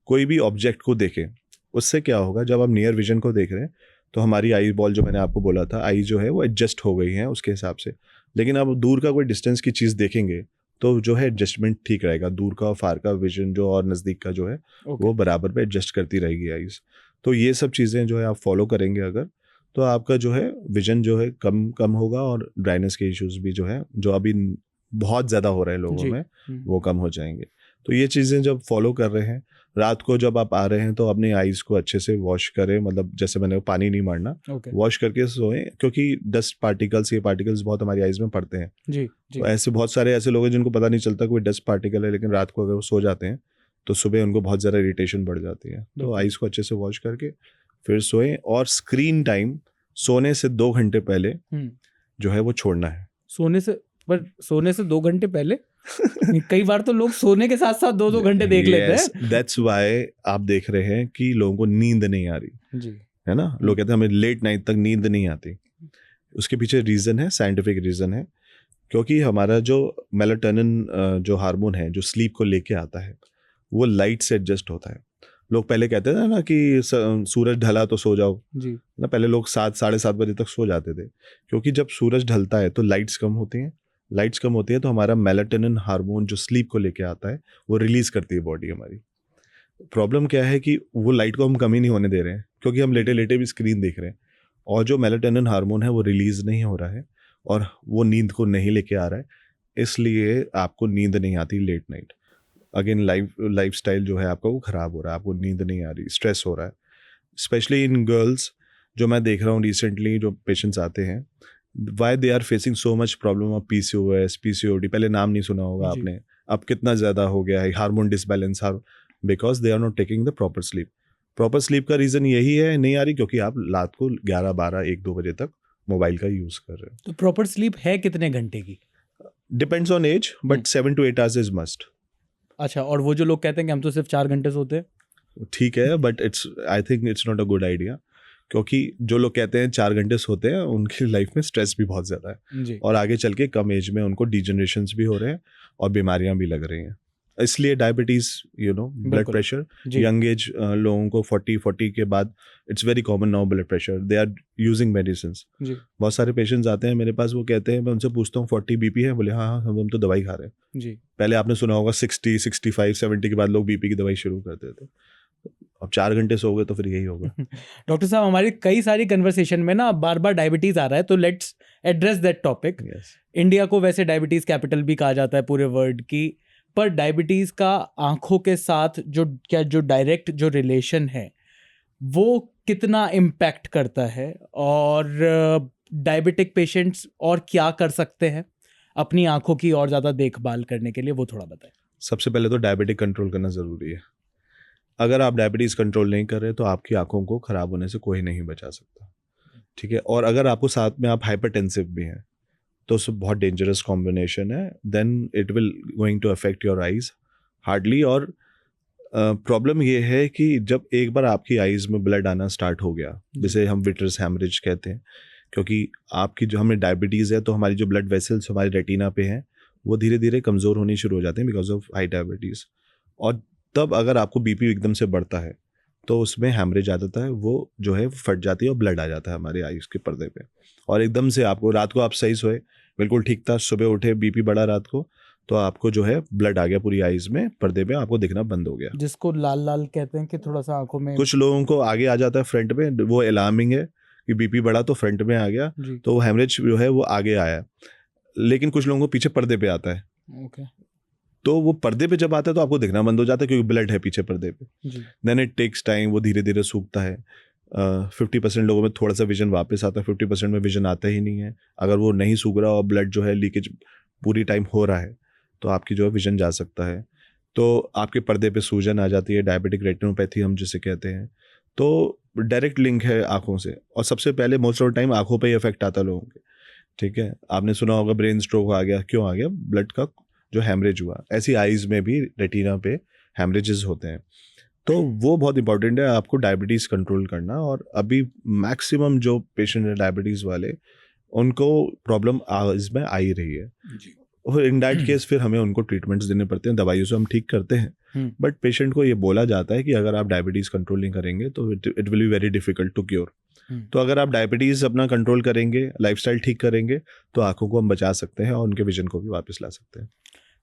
कोई भी ऑब्जेक्ट को देखें। उससे क्या होगा, जब आप नियर विजन को देख रहे हैं तो हमारी आई बॉल, जो मैंने आपको बोला था, आई जो है वो एडजस्ट हो गई है उसके हिसाब से। लेकिन आप दूर का कोई डिस्टेंस की चीज़ देखेंगे तो जो है एडजस्टमेंट ठीक रहेगा, दूर का और फार का विजन जो और नज़दीक का जो है वो बराबर पे एडजस्ट करती रहेगी आइज़। तो ये सब चीज़ें जो है आप फॉलो करेंगे अगर, तो आपका जो है विजन जो है कम कम होगा और ड्राइनेस के इश्यूज भी जो है जो अभी बहुत ज़्यादा हो रहे हैं लोगों में वो कम हो जाएंगे। तो ये चीज़ें जब फॉलो कर रहे हैं, रात को जब आप आ रहे हैं तो अपने आइज़ को अच्छे से वॉश करें, मतलब जैसे मैंने पानी नहीं मारना, वॉश करके सोएं, क्योंकि डस्ट पार्टिकल्स, ये पार्टिकल्स बहुत हमारी आइज़ में पड़ते हैं। जी। तो ऐसे बहुत सारे ऐसे लोग हैं जिनको पता नहीं चलता कोई डस्ट पार्टिकल है, लेकिन रात को अगर वो सो जाते हैं तो सुबह उनको बहुत ज़्यादा इरिटेशन बढ़ जाती है। तो आइज़ को अच्छे से वॉश करके फिर सोएं, और स्क्रीन टाइम सोने से 2 घंटे पहले जो है वो छोड़ना है। सोने से 2 घंटे पहले? कई बार तो लोग सोने के साथ साथ 2-2 घंटे देख लेते हैं। दैट्स व्हाई आप देख रहे हैं कि लोगों को नींद नहीं आ रही जी, है ना। लोग कहते हैं हमें लेट नाइट तक नींद नहीं आती। उसके पीछे रीज़न है, साइंटिफिक रीज़न है, क्योंकि हमारा जो मेलाटोनिन जो हार्मोन है जो स्लीप को लेके आता है वो लाइट से एडजस्ट होता है। लोग पहले कहते थे ना कि सूरज ढला तो सो जाओ जी ना, पहले लोग 7 साढ़े 7 बजे तक सो जाते थे, क्योंकि जब सूरज ढलता है तो लाइट्स कम होती हैं, तो हमारा मेलाटोनिन हार्मोन जो स्लीप को लेके आता है वो रिलीज करती है बॉडी हमारी। प्रॉब्लम क्या है कि वो लाइट को हम कमी नहीं होने दे रहे हैं, क्योंकि हम लेटे लेटे भी स्क्रीन देख रहे हैं, और जो मेलाटोनिन हार्मोन है वो रिलीज नहीं हो रहा है और वो नींद को नहीं लेके आ रहा है, इसलिए आपको नींद नहीं आती लेट नाइट। अगेन लाइफस्टाइल जो है आपका वो ख़राब हो रहा है, आपको नींद नहीं आ रही, स्ट्रेस हो रहा है, स्पेशली इन गर्ल्स। जो मैं देख रहा हूँ रिसेंटली जो पेशेंट्स आते हैं, why they are facing so much problem of PCOS, PCOD, पहले नाम नहीं सुना होगा आपने, अब कितना ज़्यादा हो गया है, hormone disbalance, because they are not taking the proper sleep. Proper sleep का रीज़न यही है नहीं आ रही क्योंकि आप रात को 11, 12, 1, 2 बजे तक मोबाइल का यूज़ कर रहे हो। तो प्रॉपर स्लीप है कितने घंटे की? Depends on age, but 7 to 8 hours is must. अच्छा, और वो जो लोग कहते हैं कि हम तो सिर्फ 4 घंटे सोते हैं, ठीक है, but I think it's not a good idea, क्योंकि जो लोग कहते हैं 4 घंटे सोते हैं उनकी लाइफ में स्ट्रेस भी बहुत ज़्यादा है जी। और आगे चल के कम एज में उनको डिजनरेशंस भी हो रहे हैं और बीमारियां भी लग रही हैं। इसलिए diabetes, blood pressure, young age लोगों को 40 के बाद it's very common now, blood pressure, they are using medicine. बहुत सारे पेशेंट्स आते हैं मेरे पास, वो कहते हैं, मैं उनसे पूछता हूँ 40 BP है, बोले हाँ हम तो दवाई खा रहे हैं जी। पहले आपने सुना होगा 60, 65, 70 के बाद लोग BP की दवाई शुरू करते थे। अब 4 घंटे सो गए तो फिर यही होगा। डॉक्टर साहब, हमारी कई सारी कन्वर्सेशन में ना बार बार डायबिटीज आ रहा है, तो let's address that topic. India को वैसे डायबिटीज कैपिटल भी कहा जाता है पूरे वर्ल्ड की, पर डायबिटीज का आंखों के साथ जो डायरेक्ट जो रिलेशन है वो कितना इम्पैक्ट करता है, और डायबिटिक पेशेंट्स और क्या कर सकते हैं अपनी आंखों की और ज़्यादा देखभाल करने के लिए, वो थोड़ा बताएं। सबसे पहले तो डायबिटिक कंट्रोल करना ज़रूरी है। अगर आप डायबिटीज़ कंट्रोल नहीं कर रहे तो आपकी आंखों को ख़राब होने से कोई नहीं बचा सकता, ठीक है। और अगर आपको साथ में आप हाइपरटेंसिव भी हैं तो उससे बहुत डेंजरस कॉम्बिनेशन है, then it will going to affect your eyes hardly. और प्रॉब्लम ये है कि जब एक बार आपकी आइज़ में ब्लड आना स्टार्ट हो गया, जिसे हम विट्रस हैमरेज कहते हैं, क्योंकि आपकी जो हमें डायबिटीज़ है तो हमारी जो ब्लड वेसल्स हमारी रेटिना पे हैं वो धीरे धीरे कमज़ोर होनी शुरू हो जाते हैं बिकॉज ऑफ हाई डायबिटीज़। और तब अगर आपको BP एकदम से बढ़ता है तो उसमें हैमरेज आ जाता है, वो जो है फट जाती है और ब्लड आ जाता है हमारे आइज़ के पर्दे पे, और एकदम से आपको रात को आप सही सोए बिल्कुल ठीक था, सुबह उठे BP बढ़ा रात को, तो आपको जो है ब्लड आ गया पूरी आइज़ में, पर्दे पे आपको दिखना बंद हो गया, जिसको लाल लाल कहते हैं कि थोड़ा सा आंखों में। कुछ लोगों को आगे आ जाता है फ्रंट में, वो अलार्मिंग है कि BP बढ़ा तो फ्रंट में आ गया, तो वो हैमरेज जो है वो आगे आया। लेकिन कुछ लोगों को पीछे पर्दे पे आता है, तो वो पर्दे पे जब आता है तो आपको दिखना बंद हो जाता है क्योंकि ब्लड है पीछे पर्दे पे। देन इट टेक्स टाइम, वो धीरे धीरे सूखता है। 50% लोगों में थोड़ा सा विजन वापस आता है, 50% में विजन आता ही नहीं है। अगर वो नहीं सूख रहा और ब्लड जो है लीकेज पूरी टाइम हो रहा है तो आपकी जो है विजन जा सकता है। तो आपके पर्दे पे सूजन आ जाती है, डायबिटिक रेटिनोपैथी हम जिसे कहते हैं। तो डायरेक्ट लिंक है आँखों से, और सबसे पहले मोस्ट ऑफ द टाइम आँखों पे ही इफेक्ट आता है लोगों के, ठीक है। आपने सुना होगा ब्रेन स्ट्रोक आ गया, क्यों आ गया? ब्लड का जो हैमरेज हुआ। ऐसी आइज़ में भी रेटिना पे हैमरेजेस होते हैं, तो वो बहुत इंपॉर्टेंट है आपको डायबिटीज़ कंट्रोल करना। और अभी मैक्सिमम जो पेशेंट है डायबिटीज़ वाले, उनको प्रॉब्लम आइज़ में आ ही रही है, और इन दैट केस फिर हमें उनको ट्रीटमेंट्स देने पड़ते हैं, दवाइयों से हम ठीक करते हैं, बट पेशेंट को ये बोला जाता है कि अगर आप डायबिटीज़ कंट्रोल नहीं करेंगे तो it will be very difficult to cure. तो अगर आप डायबिटीज़ अपना कंट्रोल करेंगे, लाइफस्टाइल ठीक करेंगे, तो आंखों को हम बचा सकते हैं और उनके विजन को भी वापस ला सकते हैं।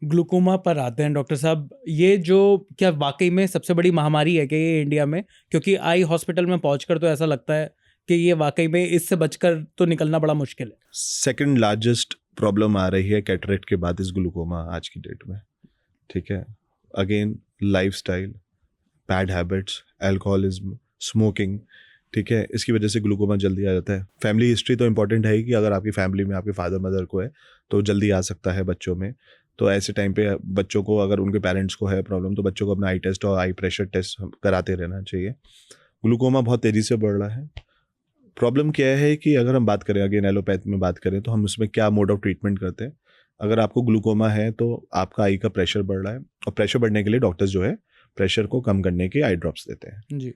ग्लूकोमा पर आते हैं डॉक्टर साहब, ये जो क्या वाकई में सबसे बड़ी महामारी है क्या ये इंडिया में? क्योंकि आई हॉस्पिटल में पहुंचकर तो ऐसा लगता है कि ये वाकई में इससे बचकर तो निकलना बड़ा मुश्किल है। सेकंड लार्जेस्ट प्रॉब्लम आ रही है कैटरेक्ट के बाद इस ग्लूकोमा आज की डेट में, ठीक है। Again lifestyle, bad habits, alcoholism, smoking, ठीक है, इसकी वजह से ग्लूकोमा जल्दी आ जाता है। फैमिली हिस्ट्री तो इंपॉर्टेंट है ही कि अगर आपकी फैमिली में आपके फादर मदर को है तो जल्दी आ सकता है बच्चों में। तो ऐसे टाइम पे बच्चों को, अगर उनके पेरेंट्स को है प्रॉब्लम, तो बच्चों को अपना आई टेस्ट और आई प्रेशर टेस्ट कराते रहना चाहिए। ग्लूकोमा बहुत तेज़ी से बढ़ रहा है। प्रॉब्लम क्या है कि अगर हम बात करें, अगेन एलोपैथ में बात करें, तो हम उसमें क्या मोड ऑफ ट्रीटमेंट करते हैं। अगर आपको ग्लूकोमा है तो आपका आई का प्रेशर बढ़ रहा है, और प्रेशर बढ़ने के लिए डॉक्टर्स जो है प्रेशर को कम करने के आई ड्रॉप्स देते हैं जी।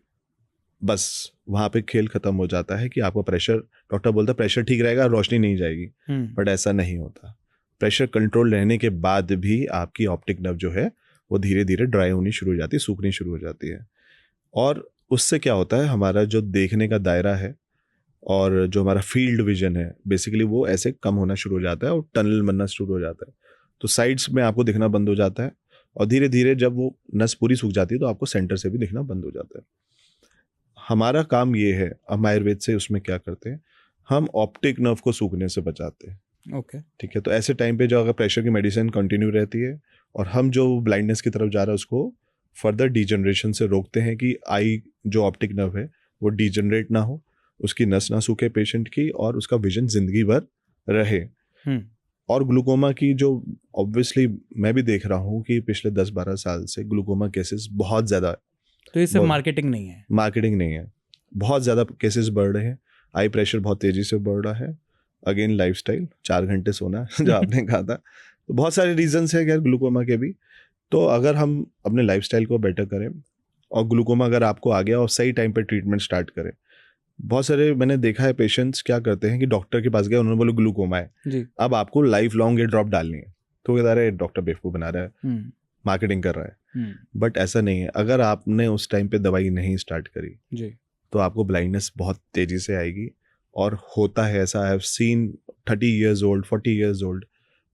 बस वहाँ पे खेल खत्म हो जाता है कि आपका प्रेशर, डॉक्टर बोलता है प्रेशर ठीक रहेगा, रोशनी नहीं जाएगी, बट ऐसा नहीं होता। प्रेशर कंट्रोल रहने के बाद भी आपकी ऑप्टिक नर्व जो है वो धीरे धीरे ड्राई होनी शुरू हो जाती है, सूखनी शुरू हो जाती है। और उससे क्या होता है, हमारा जो देखने का दायरा है और जो हमारा फील्ड विजन है बेसिकली वो ऐसे कम होना शुरू हो जाता है और टनल बनना शुरू हो जाता है। तो साइड्स में आपको दिखना बंद हो जाता है, और धीरे धीरे जब वो नस पूरी सूख जाती है तो आपको सेंटर से भी दिखना बंद हो जाता है। हमारा काम ये है, हम आयुर्वेद से उसमें क्या करते हैं, हम ऑप्टिक नर्व को सूखने से बचाते हैं। ओके। ठीक है, तो ऐसे टाइम पे जो अगर प्रेशर की मेडिसिन कंटिन्यू रहती है और हम जो ब्लाइंडनेस की तरफ जा रहा है उसको फर्दर डीजनरेशन से रोकते हैं कि आई जो ऑप्टिक नर्व है वो डीजनरेट ना हो, उसकी नस ना सूखे पेशेंट की, और उसका विजन जिंदगी भर रहे। और ग्लूकोमा की जो ऑब्वियसली मैं भी देख रहा हूँ कि पिछले 10-12 साल से ग्लूकोमा केसेस बहुत ज़्यादा, तो ये सिर्फ मार्केटिंग नहीं है? मार्केटिंग नहीं है, बहुत ज़्यादा केसेस बढ़ रहे हैं। आई प्रेशर बहुत तेज़ी से बढ़ रहा है। अगेन लाइफस्टाइल, 4 घंटे सोना जो आपने कहा था, तो बहुत सारे रीजंस है यार ग्लूकोमा के भी। तो अगर हम अपने लाइफस्टाइल को बेटर करें और ग्लूकोमा अगर आपको आ गया और सही टाइम पे ट्रीटमेंट स्टार्ट करें। बहुत सारे मैंने देखा है पेशेंट्स क्या करते हैं कि डॉक्टर के पास गए, उन्होंने बोला ग्लूकोमा है जी। अब आपको लाइफ लॉन्ग ये ड्रॉप डालनी है, तो कहता है डॉक्टर बेवकूफ़ बना रहा है, मार्केटिंग कर रहा है। बट ऐसा नहीं है, अगर आपने उस टाइम पे दवाई नहीं स्टार्ट करी जी, तो आपको ब्लाइंडनेस बहुत तेज़ी से आएगी। और होता है ऐसा, आई have scene 30 years old, 40 years old,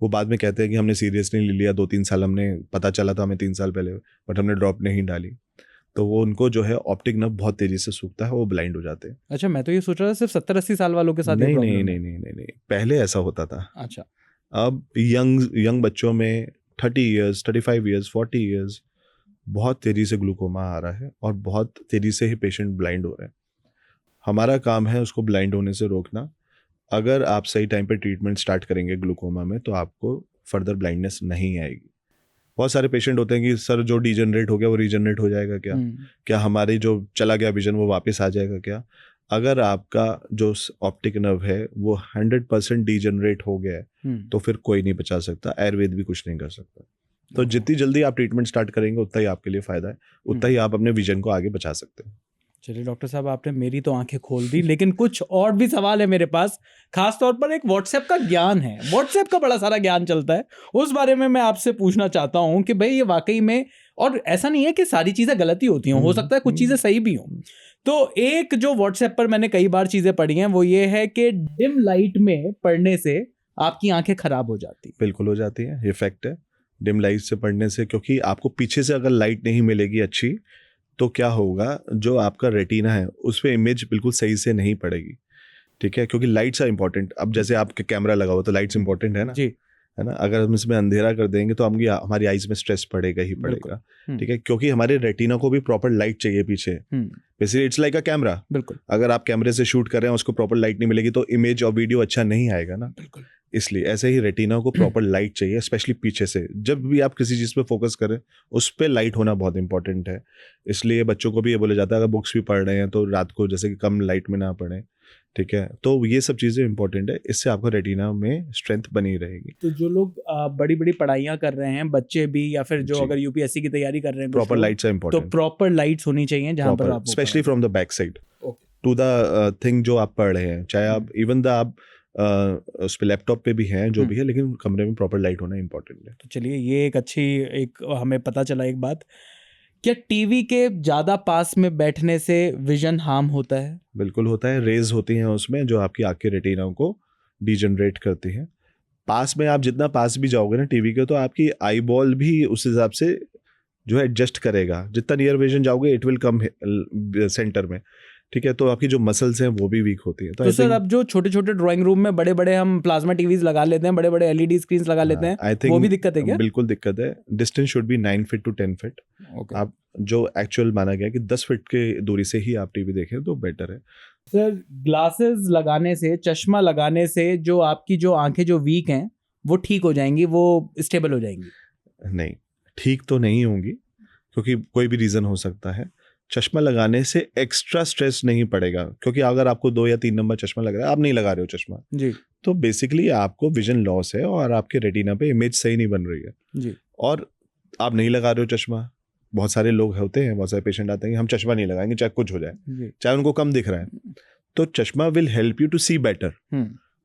वो बाद में कहते हैं कि हमने सीरियस नहीं ले लिया, 2-3 साल हमने, पता चला था हमें 3 साल पहले, बट हमने ड्रॉप नहीं डाली, तो वो उनको जो है ऑप्टिक नर्व बहुत तेज़ी से सूखता है, वो ब्लाइंड हो जाते हैं। अच्छा, मैं तो ये सोच रहा था सिर्फ 70-80 साल वालों के साथ नहीं नहीं नहीं नहीं नहीं नहीं, पहले ऐसा होता था। अच्छा। अब यंग बच्चों में 30 years, 35 years, 40 years बहुत तेज़ी से ग्लूकोमा आ रहा है और बहुत तेज़ी से ही पेशेंट ब्लाइंड हो रहे हैं। हमारा काम है उसको ब्लाइंड होने से रोकना। अगर आप सही टाइम पे ट्रीटमेंट स्टार्ट करेंगे ग्लूकोमा में तो आपको फर्दर ब्लाइंडनेस नहीं आएगी। बहुत सारे पेशेंट होते हैं कि सर जो डीजनरेट हो गया वो रीजनरेट हो जाएगा क्या, क्या हमारी जो चला गया विजन वो वापस आ जाएगा क्या। अगर आपका जो ऑप्टिक नर्व है वो 100% डीजनरेट हो गया है तो फिर कोई नहीं बचा सकता, आयुर्वेद भी कुछ नहीं कर सकता। तो जितनी जल्दी आप ट्रीटमेंट स्टार्ट करेंगे उतना ही आपके लिए फ़ायदा है, उतना ही आप अपने विजन को आगे बचा सकते हैं। चलिए डॉक्टर साहब, आपने मेरी तो आंखें खोल दी, लेकिन कुछ और भी सवाल है मेरे पास। खास तौर पर एक व्हाट्सएप का ज्ञान है, व्हाट्सएप का बड़ा सारा ज्ञान चलता है, उस बारे में मैं आपसे पूछना चाहता हूँ कि भाई ये वाकई में, और ऐसा नहीं है कि सारी चीज़ें गलत ही होती हों, हो सकता है कुछ चीज़ें सही भी हों। तो एक जो व्हाट्सएप पर मैंने कई बार चीज़ें पढ़ी हैं वो ये है कि डिम लाइट में पढ़ने से आपकी आंखें खराब हो जाती। बिल्कुल हो जाती है, ये फैक्ट है डिम लाइट से पढ़ने से, क्योंकि आपको पीछे से अगर लाइट नहीं मिलेगी अच्छी तो क्या होगा, जो आपका रेटिना है उस पर इमेज बिल्कुल सही से नहीं पड़ेगी। ठीक है, क्योंकि लाइट्स आर इंपॉर्टेंट। अब जैसे आपके कैमरा लगा हुआ तो लाइट्स इंपॉर्टेंट है ना जी, है ना। अगर हम इसमें अंधेरा कर देंगे तो हमारी आईज में स्ट्रेस पड़ेगा ही पड़ेगा। ठीक है, क्योंकि हमारे रेटिना को भी प्रॉपर लाइट चाहिए पीछे। Basically it's like a camera. बिल्कुल, अगर आप कैमरे से शूट कर रहे हैं उसको प्रॉपर लाइट नहीं मिलेगी तो इमेज और वीडियो अच्छा नहीं आएगा ना। बिल्कुल, इसलिए ऐसे ही रेटिना को प्रॉपर लाइट चाहिए, स्पेशली पीछे से। जब भी आप किसी चीज़ पे फोकस करें उस पर लाइट होना बहुत इंपॉर्टेंट है। इसलिए बच्चों को भी ये बोला जाता है अगर बुक्स भी पढ़ रहे हैं तो रात को जैसे कि कम लाइट में ना पढ़ें। ठीक है, तो ये सब चीज़ें इंपॉर्टेंट है, इससे आपको रेटिना में स्ट्रेंथ बनी रहेगी। तो जो लोग बड़ी बड़ी पढ़ाइयाँ कर रहे हैं, बच्चे भी या फिर जो अगर यूपीएससी की तैयारी कर रहे हैं, प्रॉपर लाइट्स आर इंपॉर्टेंट। तो प्रॉपर लाइट्स होनी चाहिए जहाँ पर आप, specially from the back side to the thing जो आप पढ़ रहे हैं, चाहे आप इवन द आप उस पे लैपटॉप पे भी हैं जो भी है, लेकिन कमरे में प्रॉपर लाइट होना इंपॉर्टेंट है। तो चलिए ये एक हमें पता चला एक बात, क्या टीवी के ज़्यादा पास में बैठने से विजन हार्म होता है? बिल्कुल होता है, रेज होती हैं उसमें जो आपकी आँख के रेटिना को डीजनरेट करती हैं। पास में आप जितना पास भी जाओगे ना टीवी के, तो आपकी आई बॉल भी उस हिसाब से जो है एडजस्ट करेगा। जितना नियर विजन जाओगे इट विल कम सेंटर में, ठीक है। तो आपकी जो मसल्स हैं वो भी वीक होती है। तो सर अब जो छोटे छोटे ड्राइंग रूम में बड़े बड़े हम प्लाज्मा टीवीज लगा लेते हैं, बड़े बड़े एलईडी स्क्रीन लगा लेते हैं, आई थिंक वो भी दिक्कत है क्या? बिल्कुल दिक्कत है। Distance should be 9 feet to 10 feet. आप जो एक्चुअल माना गया कि 10 फीट के दूरी से ही आप टीवी देखें तो बेटर है। सर ग्लासेस लगाने से, चश्मा लगाने से जो आपकी जो आंखें जो वीक हैं वो ठीक हो जाएंगी, वो स्टेबल हो जाएंगी? नहीं, ठीक तो नहीं होंगी, क्योंकि कोई भी रीज़न हो सकता है। चश्मा लगाने से एक्स्ट्रा स्ट्रेस नहीं पड़ेगा, क्योंकि अगर आपको 2 या 3 नंबर चश्मा लग रहा है, आप नहीं लगा रहे हो चश्मा जी, तो बेसिकली आपको विजन लॉस है और आपके रेटिना पे इमेज सही नहीं बन रही है जी। और आप नहीं लगा रहे हो चश्मा। बहुत सारे लोग होते हैं, बहुत सारे पेशेंट आते हैं कि हम चश्मा नहीं लगाएंगे चाहे कुछ हो जाए, जी। चाहे उनको कम दिख रहा है, तो चश्मा will help you to see better,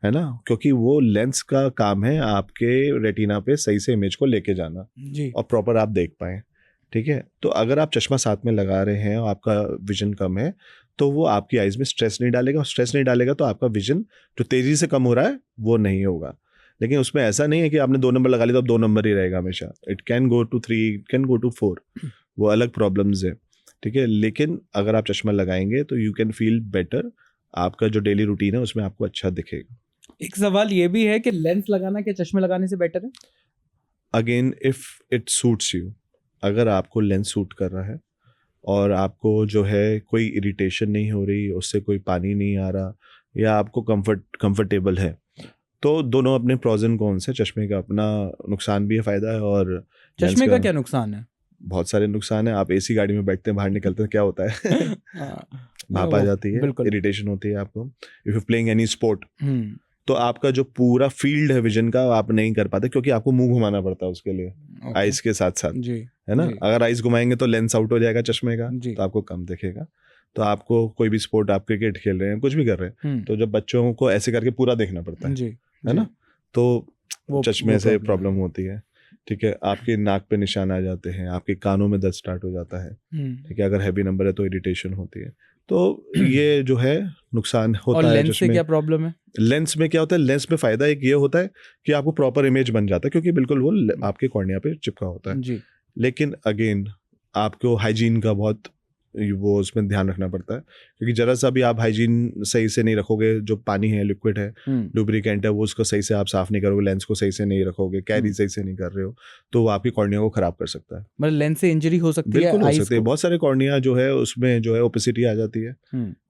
है ना, क्योंकि वो लेंस का काम है आपके रेटिना पे सही से इमेज को लेके जाना जी। और प्रॉपर आप देख पाएं, ठीक है। तो अगर आप चश्मा साथ में लगा रहे हैं और आपका विजन कम है तो वो आपकी आइज में स्ट्रेस नहीं डालेगा, और स्ट्रेस नहीं डालेगा तो आपका विजन जो तेजी से कम हो रहा है वो नहीं होगा। लेकिन उसमें ऐसा नहीं है कि आपने 2 नंबर लगा लिया तो अब 2 नंबर ही रहेगा हमेशा। It can go to 3, it can go to 4, वो अलग प्रॉब्लम्स है, ठीक है। लेकिन अगर आप चश्मा लगाएंगे तो यू कैन फील बेटर, आपका जो डेली रूटीन है उसमें आपको अच्छा दिखेगा। एक सवाल ये भी है कि लेंस लगाना क्या चश्मे लगाने से बेटर है? Again if it suits you, अगर आपको लेंस सूट कर रहा है और आपको जो है कोई इरिटेशन नहीं हो रही, उससे कोई पानी नहीं आ रहा, या आपको कंफर्टेबल है, तो दोनों अपने प्रोज एंड कॉन्स है। चश्मे का अपना नुकसान भी है, फायदा है, और चश्मे का क्या नुकसान है? बहुत सारे नुकसान है। आप एसी गाड़ी में बैठते हैं, बाहर निकलते हैं क्या होता है भाप आ जाती है, इरिटेशन होती है आपको। If you playing any sport तो आपका जो पूरा फील्ड है विजन का आप नहीं कर पाते, क्योंकि आपको मुंह घुमाना पड़ता है उसके लिए, आइज के साथ साथ, है ना। अगर आइज घुमाएंगे तो लेंस आउट हो जाएगा चश्मे का, तो आपको कम दिखेगा। तो आपको कोई भी स्पोर्ट, आप क्रिकेट खेल रहे हैं, कुछ भी कर रहे हैं, तो जब बच्चों को ऐसे करके पूरा देखना पड़ता है ना, तो चश्मे से प्रॉब्लम होती है, ठीक है। आपके नाक पे निशान आ जाते हैं, आपके कानों में दर्द स्टार्ट हो जाता है, ठीक है। अगर हैवी नंबर है तो इरिटेशन होती है। तो ये जो है नुकसान होता है। और लेंस से क्या प्रॉब्लम है? लेंस में क्या होता है, लेंस में फायदा एक ये होता है कि आपको प्रॉपर इमेज बन जाता है, क्योंकि बिल्कुल वो आपके कॉर्निया पे चिपका होता है जी। लेकिन अगेन आपको हाइजीन का बहुत वो उसमें ध्यान रखना पड़ता है, क्योंकि जरा सा भी आप हाइजीन सही से नहीं रखोगे, जो पानी है, लिक्विड है, लुब्रिकेंट है, वो उसको सही से आप साफ नहीं करोगे, लेंस को सही से नहीं रखोगे, कैरी सही से नहीं कर रहे हो, तो वो आपकी कॉर्निया को खराब कर सकता है। मतलब लेंस से इंजरी हो सकती है? बिल्कुल हो सकती है। बहुत सारे कॉर्निया जो है उसमें जो है ओपेसिटी आ जाती है,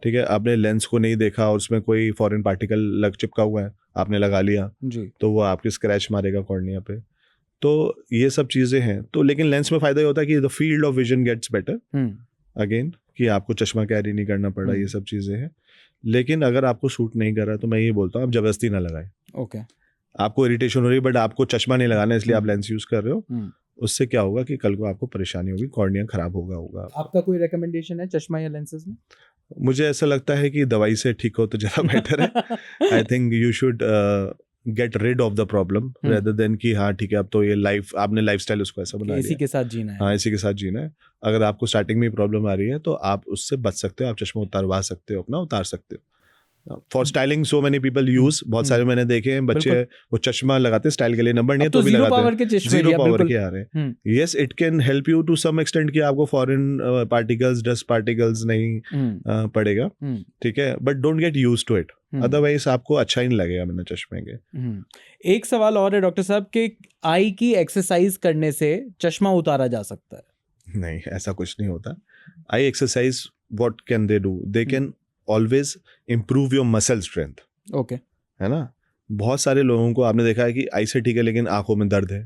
ठीक है। आपने लेंस को नहीं देखा और उसमें कोई फॉरेन पार्टिकल लग चिपका हुआ है, आपने लगा लिया जी, तो वो आपके स्क्रैच मारेगा कॉर्निया पे। तो ये सब चीजें हैं। तो लेकिन लेंस में फायदा ये होता है कि the field of vision gets better, again कि आपको चश्मा कैरी नहीं करना पड़ा, ये सब चीजें हैं। लेकिन अगर आपको सूट नहीं कर रहा तो मैं ये बोलता हूँ आप जबरदस्ती ना लगाएं। ओके। आपको इरिटेशन हो रही है बट आपको चश्मा नहीं लगाना, इसलिए आप लेंस यूज कर रहे हो, उससे क्या होगा कि कल को आपको परेशानी होगी, कॉर्निया खराब होगा। आपका कोई रिकमेंडेशन है चश्मा या लेंसेज में? मुझे ऐसा लगता है कि दवाई से ठीक हो तो ज़्यादा बेटर है। I think you should get rid of the problem rather than कि हाँ ठीक है अब तो ये लाइफ, आपने लाइफस्टाइल उसको ऐसा बना लिया, इसी के साथ जीना है। हाँ इसी के साथ जीना है। अगर आपको स्टार्टिंग में प्रॉब्लम आ रही है तो आप उससे बच सकते हो, आप चश्मा उतारवा सकते हो, अपना उतार सकते हो। For styling so many people use, बहुत सारे मैंने देखे हैं बच्चे वो चश्मा लगाते हैं स्टाइल के लिए, नंबर नहीं है तो भी लगाते हैं, जीरो पावर के आ रहे हैं। Yes it can help you to some extent कि आपको फॉरेन पार्टिकल्स, डस्ट पार्टिकल्स नहीं पड़ेगा, ठीक है, but don't get use to it, otherwise आपको अच्छा ही नहीं लगेगा मैंने चश्मे के। एक सवाल और है डॉक्टर साहब कि आई की एक्सरसाइज करने से चश्मा उतारा जा सकता है? नहीं, ऐसा कुछ नहीं होता। Eye exercise what can they do, they can always improve your muscle strength, okay, है ना। बहुत सारे लोगों को आपने देखा है कि आई से ठीक है लेकिन आंखों में दर्द है,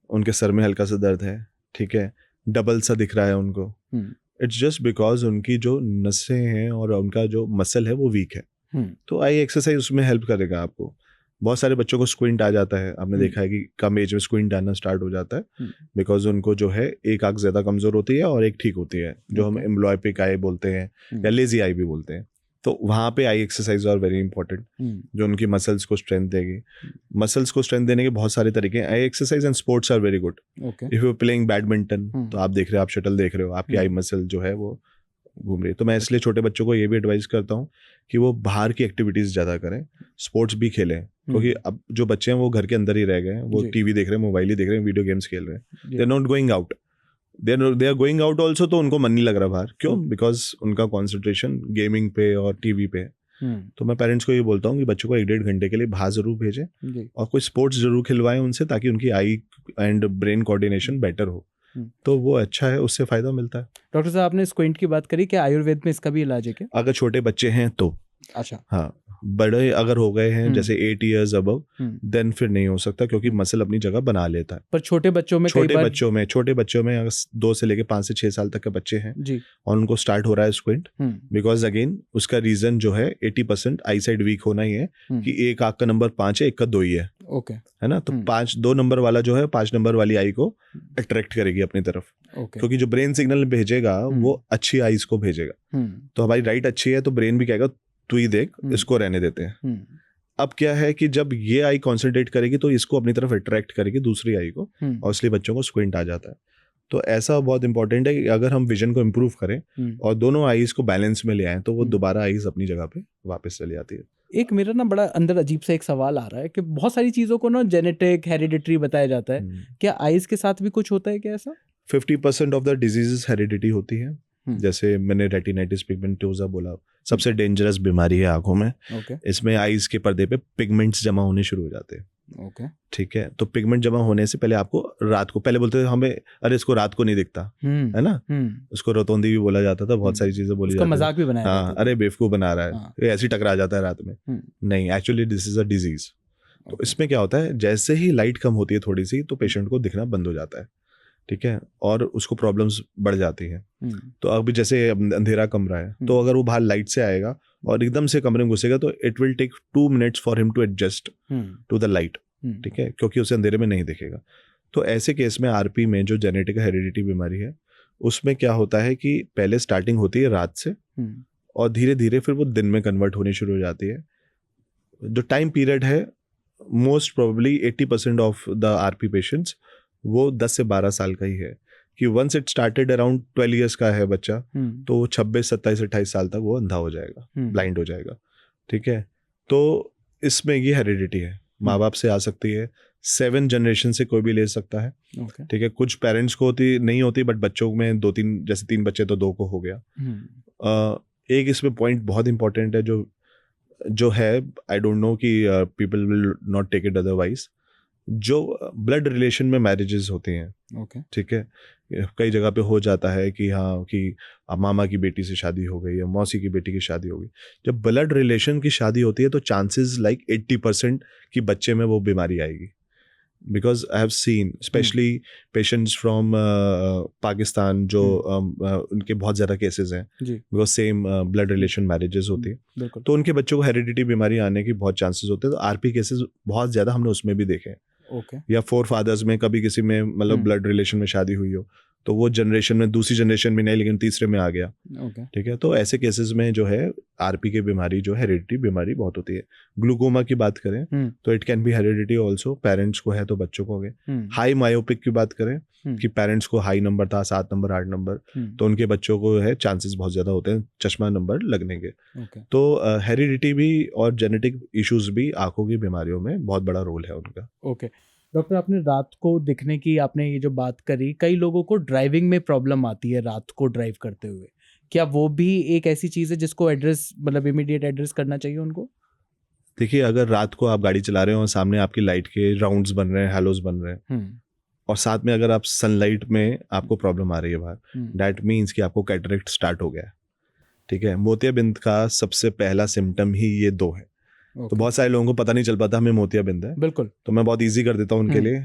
उनके सर में हल्का सा दर्द है, ठीक है, डबल सा दिख रहा है उनको, इट्स जस्ट बिकॉज उनकी जो नसें हैं और उनका जो मसल है वो वीक है। तो आई एक्सरसाइज उसमें हेल्प करेगा आपको। बहुत सारे बच्चों को स्क्विंट आ जाता है, आपने देखा है कि कम एज में स्क्विंट आना स्टार्ट हो जाता है, बिकॉज उनको जो है एक आंख ज्यादा कमजोर होती है और एक ठीक होती है, जो हम एम्ब्लॉयपिक आई बोलते हैं या लेजी आई भी बोलते हैं। तो वहाँ पे आई एक्सरसाइज आर वेरी इंपॉर्टेंट, जो उनकी मसल्स को स्ट्रेंथ देगी। मसल्स को स्ट्रेंथ देने के बहुत सारे तरीके हैं। Eye exercise and sports are very good. If you playing badminton तो आप देख रहे हो, आप शटल देख रहे हो, आपकी आई मसल जो है वो घूम रही है। तो मैं इसलिए छोटे बच्चों को ये भी एडवाइस करता हूँ कि वो बाहर की एक्टिविटीज़ ज़्यादा करें, स्पोर्ट्स भी खेलें, क्योंकि अब जो बच्चे हैं वो घर के अंदर ही रह गए हैं, वो जी। टीवी देख रहे हैं, मोबाइल ही देख रहे हैं, वीडियो गेम्स खेल रहे हैं, जी। They are not going out, they are going out also, तो उनको मन नहीं लग रहा बाहर। क्यों? हम्म। बिकॉज उनका कॉन्सेंट्रेशन गेमिंग पे और टीवी पे है। हम्म। तो मैं पेरेंट्स को ये बोलता हूँ कि बच्चों को 1-1.5 घंटे के लिए बाहर ज़रूर भेजें जी। और कोई स्पोर्ट्स ज़रूर खिलवाएं उनसे, ताकि उनकी आई एंड ब्रेन कोऑर्डिनेशन बेटर हो। तो वो अच्छा है, उससे फ़ायदा मिलता है। डॉक्टर साहब, आपने स्क्विंट की बात करी, क्या आयुर्वेद में इसका भी इलाज है क्या? अगर छोटे बच्चे हैं तो अच्छा। हाँ, बड़े अगर हो गए हैं जैसे 8 years अबव, देन फिर नहीं हो सकता, क्योंकि मसल अपनी जगह बना लेता है। पर छोटे बच्चों में छोटे बच्चों में अगर 2 से लेके 5 से 6 साल तक के बच्चे हैं जी, और उनको स्टार्ट हो रहा है स्क्विंट, बिकॉज अगेन उसका रीजन जो है 80% आई साइड वीक होना ही है, कि एक आँख का नंबर 5 है, एक का 2 ही है। ओके। है ना? तो 2 नंबर वाला जो है 5 नंबर वाली आई को अट्रैक्ट करेगी अपनी तरफ, क्योंकि जो ब्रेन सिग्नल भेजेगा वो अच्छी आईज को भेजेगा। तो हमारी राइट अच्छी है तो ब्रेन भी कहेगा तू ही देख, इसको रहने देते हैं। अब क्या है कि जब ये आई कॉन्सेंट्रेट करेगी तो इसको अपनी तरफ अट्रैक्ट करेगी दूसरी आई को, और इसलिए बच्चों को स्क्विंट आ जाता है। तो ऐसा बहुत इंपॉर्टेंट है कि अगर हम विजन को इम्प्रूव करें और दोनों आईज को बैलेंस में ले आए, तो वो दोबारा आईज अपनी जगह पे वापस चली आती है। एक मेरा ना बड़ा अंदर अजीब सा एक सवाल आ रहा है कि बहुत सारी चीज़ों को ना जेनेटिक, हेरिडिटरी बताया जाता है, क्या आईज के साथ भी कुछ होता है क्या ऐसा? 50% ऑफ द डिजीजेस हेरिडिटी होती है। जैसे मैंने रेटिनाइटिस पिगमेंटोसा बोला, सबसे डेंजरस बीमारी है आंखों में। इसमें आईज के पर्दे पे पिगमेंट्स जमा होने शुरू हो जाते हैं। ठीक है, तो पिगमेंट जमा होने से पहले आपको रात को, पहले बोलते थे हमें, अरे इसको रात को नहीं दिखता, है ना, उसको रोतोंदी भी बोला जाता था, बहुत सारी चीजें बोली जाती थी, मजाक भी बनाया हाँ, अरे बेवकूफ बना रहा है, ये ऐसे ही टकरा जाता है रात में। नहीं, actually this is a disease. तो इसमें क्या होता है, जैसे ही लाइट कम होती है थोड़ी सी, तो पेशेंट को दिखना बंद हो जाता है। ठीक है, और उसको प्रॉब्लम्स बढ़ जाती हैं। तो अभी जैसे अंधेरा कमरा है, तो अगर वो बाहर लाइट से आएगा और एकदम से कमरे में घुसेगा, तो it will take 2 minutes for him to adjust to the light. ठीक है, क्योंकि उसे अंधेरे में नहीं दिखेगा। तो ऐसे केस में आरपी में जो जेनेटिक हेरिडिटी बीमारी है, उसमें क्या होता है कि पहले स्टार्टिंग होती है रात से, और धीरे धीरे फिर वो दिन में कन्वर्ट होनी शुरू हो जाती है। जो टाइम पीरियड है, most probably 80% of the RP patients वो 10 से 12 साल का ही है, कि once it started around 12 years का है बच्चा, तो 26, 27, 28 साल तक वो अंधा हो जाएगा, ब्लाइंड हो जाएगा। ठीक है, तो इसमें ये हेरिडिटी है, माँ बाप से आ सकती है, 7 जनरेशन से कोई भी ले सकता है। ठीक है, कुछ पेरेंट्स को नहीं होती, बट बच्चों में 2-3, जैसे 3 बच्चे तो 2 को हो गया। एक इसमें पॉइंट बहुत इंपॉर्टेंट है जो है, आई डोंट नो कि people will not take it otherwise, जो ब्लड रिलेशन में मैरिजेस होती हैं। ठीक है, कई जगह पे हो जाता है कि हाँ, कि मामा की बेटी से शादी हो गई या मौसी की बेटी की शादी हो गई। जब ब्लड रिलेशन की शादी होती है तो चांसेस लाइक 80% कि बच्चे में वो बीमारी आएगी, because I have scene specially patients from Pakistan, जो उनके बहुत ज़्यादा केसेस हैं, because same blood relation marriages होती है, तो उनके बच्चों को हेरिडिटी बीमारी आने की बहुत चांसेस होते हैं। तो आरपी केसेस बहुत ज़्यादा हमने उसमें भी देखे हैं। या 4 फादर्स में कभी किसी में मतलब ब्लड रिलेशन में शादी हुई हो, तो वो जनरेशन में, दूसरी जनरेशन में नहीं, लेकिन तीसरे में आ गया। ठीक है, तो ऐसे केसेस में जो है आरपी की बीमारी जो हेरिडिटी बीमारी बहुत होती है। ग्लूकोमा की बात करें तो it can be heredity also, parents को है तो बच्चों को हो गए। हाई मायोपिक की बात करें कि पेरेंट्स को हाई नंबर था, 7 नंबर 8 नंबर, तो उनके बच्चों को है चांसेस बहुत ज्यादा होते हैं चश्मा नंबर लगने के। तो हेरिडिटी भी और जेनेटिक इश्यूज भी आंखों की बीमारियों में बहुत बड़ा रोल है उनका। डॉक्टर, आपने रात को दिखने की आपने ये जो बात करी, कई लोगों को ड्राइविंग में प्रॉब्लम आती है रात को ड्राइव करते हुए, क्या वो भी एक ऐसी चीज़ है जिसको एड्रेस, मतलब इमीडिएट एड्रेस करना चाहिए उनको? देखिए, अगर रात को आप गाड़ी चला रहे हो और सामने आपकी लाइट के राउंड्स बन रहे हैं, हैलोज बन रहे हैं, और साथ में अगर आप सनलाइट में आपको प्रॉब्लम आ रही है बाहर, दैट मीन्स कि आपको कैटरेक्ट स्टार्ट हो गया है। ठीक है, मोतियाबिंद का सबसे पहला सिम्टम ही ये 2 है। तो बहुत सारे लोगों को पता नहीं चल पाता हमें मोतियाबिंद है। बिल्कुल, तो मैं बहुत इजी कर देता हूँ उनके लिए।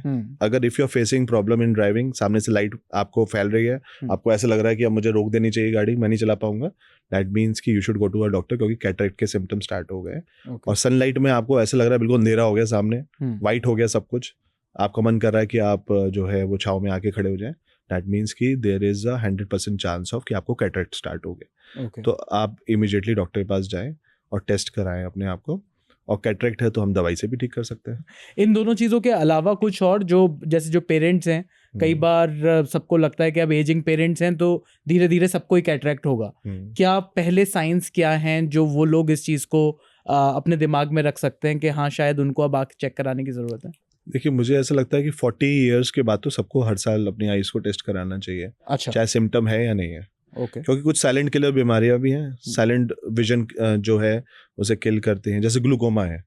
अगर if you are facing problem in driving, सामने से लाइट आपको फैल रही है, आपको ऐसा लग रहा है कि अब मुझे रोक देनी चाहिए गाड़ी, मैं नहीं चला पाऊंगा, दैट मीन्स कि you should go to a doctor, क्योंकि कैटरेक्ट के सिम्टम स्टार्ट हो गए। और सनलाइट में आपको ऐसा लग रहा है बिल्कुल अंधेरा हो गया, सामने व्हाइट हो गया सब कुछ, आपका मन कर रहा है कि आप जो है वो छाव में आके खड़े हो जाएं, दैट मीन्स कि there is a 100% chance of कि आपको कैटरेक्ट स्टार्ट हो गए। तो आप इमीडिएटली डॉक्टर के पास जाएं और टेस्ट कराएं अपने आप को, और कैटरेक्ट है तो हम दवाई से भी ठीक कर सकते हैं। इन दोनों चीज़ों के अलावा कुछ और जो जैसे जो पेरेंट्स हैं, कई बार सबको लगता है कि अब एजिंग पेरेंट्स हैं तो धीरे धीरे सबको ही कैटरेक्ट होगा, क्या पहले साइंस क्या हैं जो वो लोग इस चीज़ को अपने दिमाग में रख सकते हैं कि हाँ शायद उनको अब आँख चेक कराने की ज़रूरत है? देखिए मुझे ऐसा लगता है कि 40 इयर्स के बाद तो सबको हर साल अपनी आईज को टेस्ट कराना चाहिए, अच्छा, चाहे सिम्टम है या नहीं है। ओके, क्योंकि कुछ साइलेंट किलर बीमारियां भी हैं, साइलेंट विजन जो है उसे किल करते हैं, जैसे ग्लूकोमा है।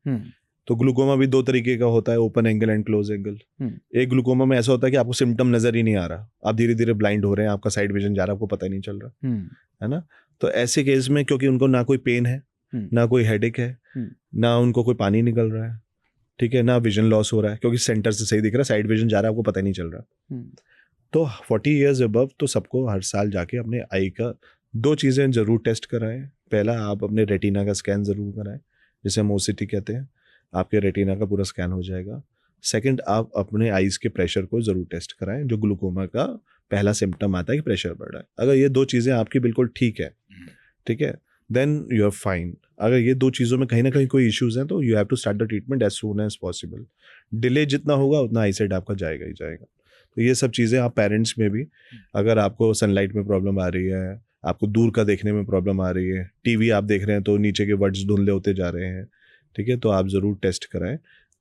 तो ग्लूकोमा भी 2 तरीके का होता है, open angle and close angle. एक ग्लूकोमा में ऐसा होता है कि आपको सिम्टम नजर ही नहीं आ रहा, आप धीरे धीरे ब्लाइंड हो रहे हैं, आपका साइड विजन जा रहा है, आपको पता ही नहीं चल रहा है ना। तो ऐसे केस में क्योंकि उनको ना कोई पेन है, ना कोई हेडेक है, ना उनको कोई पानी निकल रहा है, ठीक है, ना विजन लॉस हो रहा है क्योंकि सेंटर से सही दिख रहा है, साइड विजन जा रहा है, आपको पता ही नहीं चल रहा। तो 40 इयर्स अबव तो सबको हर साल जाके अपने आई का 2 चीज़ें ज़रूर टेस्ट कराएं। पहला, आप अपने रेटिना का स्कैन ज़रूर कराएं, जिसे हम ओसीटी कहते हैं, आपके रेटिना का पूरा स्कैन हो जाएगा। सेकंड, आप अपने आईज़ के प्रेशर को ज़रूर टेस्ट कराएं, जो ग्लूकोमा का पहला सिम्टम आता है कि प्रेशर बढ़ रहा है। अगर ये 2 चीज़ें आपकी बिल्कुल ठीक है, देन यू आर फाइन। अगर ये 2 चीज़ों में कहीं ना कहीं कोई इश्यूज़ हैं तो you have to start the treatment as soon as possible. Delay जितना होगा उतना आई साइड आपका जाएगा ही जाएगा। तो ये सब चीज़ें आप पेरेंट्स में भी, अगर आपको सनलाइट में प्रॉब्लम आ रही है, आपको दूर का देखने में प्रॉब्लम आ रही है, टीवी आप देख रहे हैं तो नीचे के वर्ड्स धुंधले होते जा रहे हैं, ठीक है, तो आप ज़रूर टेस्ट कराएं।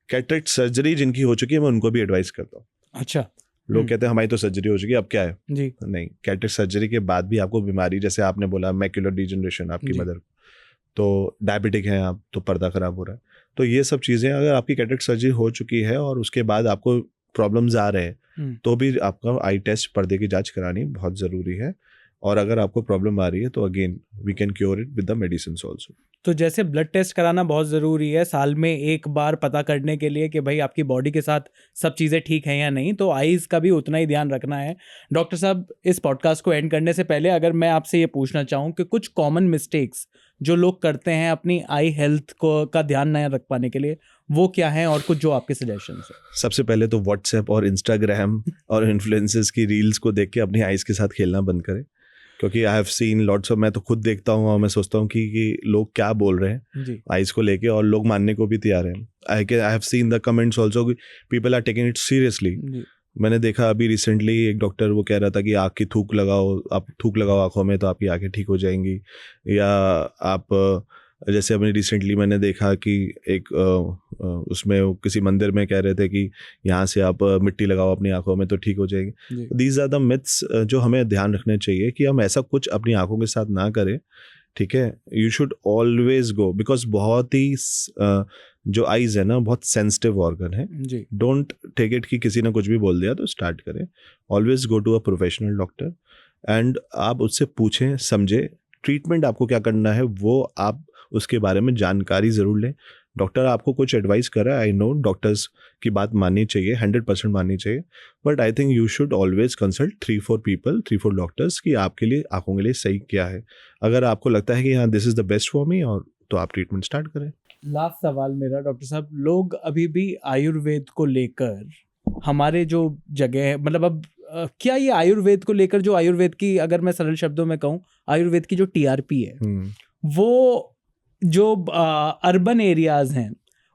कैटरेक्ट सर्जरी जिनकी हो चुकी है मैं उनको भी एडवाइस करता हूँ। अच्छा, लोग कहते हैं हमारी तो सर्जरी हो चुकी है, अब क्या है जी, नहीं, कैटरेक्ट सर्जरी के बाद भी आपको बीमारी, जैसे आपने बोला मैक्यूलर डिजनरेशन आपकी मदर, तो डायबिटिक हैं आप, तो पर्दा खराब हो रहा है, तो ये सब चीज़ें अगर आपकी कैटरेक्ट सर्जरी हो चुकी है और उसके बाद आपको प्रॉब्लम्स आ रहे हैं तो भी आपका आई टेस्ट, पर्दे की जांच करानी बहुत ज़रूरी है। और अगर आपको प्रॉब्लम आ रही है तो again we can cure it with the medicines also. तो जैसे ब्लड टेस्ट कराना बहुत ज़रूरी है साल में एक बार पता करने के लिए कि भाई आपकी बॉडी के साथ सब चीज़ें ठीक हैं या नहीं, तो आईज़ का भी उतना ही ध्यान रखना है। डॉक्टर साहब, इस पॉडकास्ट को एंड करने से पहले अगर मैं आपसे ये पूछना चाहूँ कि कुछ कॉमन मिस्टेक्स जो लोग करते हैं अपनी आई हेल्थ को का ध्यान नहीं रख पाने के लिए, वो क्या हैं, और कुछ जो आपके सजेशंस हैं? सबसे पहले तो व्हाट्सएप और इंस्टाग्राम और इन्फ्लुएंसर्स की रील्स को देख के अपनी आईज़ के साथ खेलना बंद करें, क्योंकि आई हैव सीन लॉट्स ऑफ, मैं तो खुद देखता हूँ और मैं सोचता हूँ कि लोग क्या बोल रहे हैं आईज को लेके, और लोग मानने को भी तैयार हैं। I have seen the comments also, people are taking it seriously. मैंने देखा अभी रिसेंटली एक डॉक्टर वो कह रहा था कि आँख की थूक लगाओ, आप थूक लगाओ आँखों में तो आपकी आँखें ठीक हो जाएंगी। या आप जैसे अभी रिसेंटली मैंने देखा कि एक उसमें वो किसी मंदिर में कह रहे थे कि यहाँ से आप मिट्टी लगाओ अपनी आंखों में तो ठीक हो जाएगी। दीज आर द मिथ्स जो हमें ध्यान रखने चाहिए कि हम ऐसा कुछ अपनी आंखों के साथ ना करें, ठीक है। You should always go, because बहुत ही जो आईज है ना बहुत सेंसिटिव ऑर्गन है। डोंट टेक इट कि किसी ने कुछ भी बोल दिया तो स्टार्ट करें। Always go to a professional doctor and आप उससे पूछें, समझें, ट्रीटमेंट आपको क्या करना है वो आप उसके बारे में जानकारी ज़रूर लें। डॉक्टर आपको कुछ एडवाइस कर रहा है, आई नो डॉक्टर्स की बात माननी चाहिए, 100% माननी चाहिए, but I think you should always consult 3-4 people, 3-4 doctors कि आपके लिए आंखों के लिए सही क्या है। अगर आपको लगता है कि हाँ this is the best for me, और तो आप ट्रीटमेंट स्टार्ट करें। लास्ट सवाल मेरा, डॉक्टर साहब, लोग अभी भी आयुर्वेद को लेकर हमारे जो जगह है, मतलब अब क्या ये आयुर्वेद को लेकर जो आयुर्वेद की, अगर मैं सरल शब्दों में कहूँ, आयुर्वेद की जो टीआरपी है वो जो अर्बन एरियाज हैं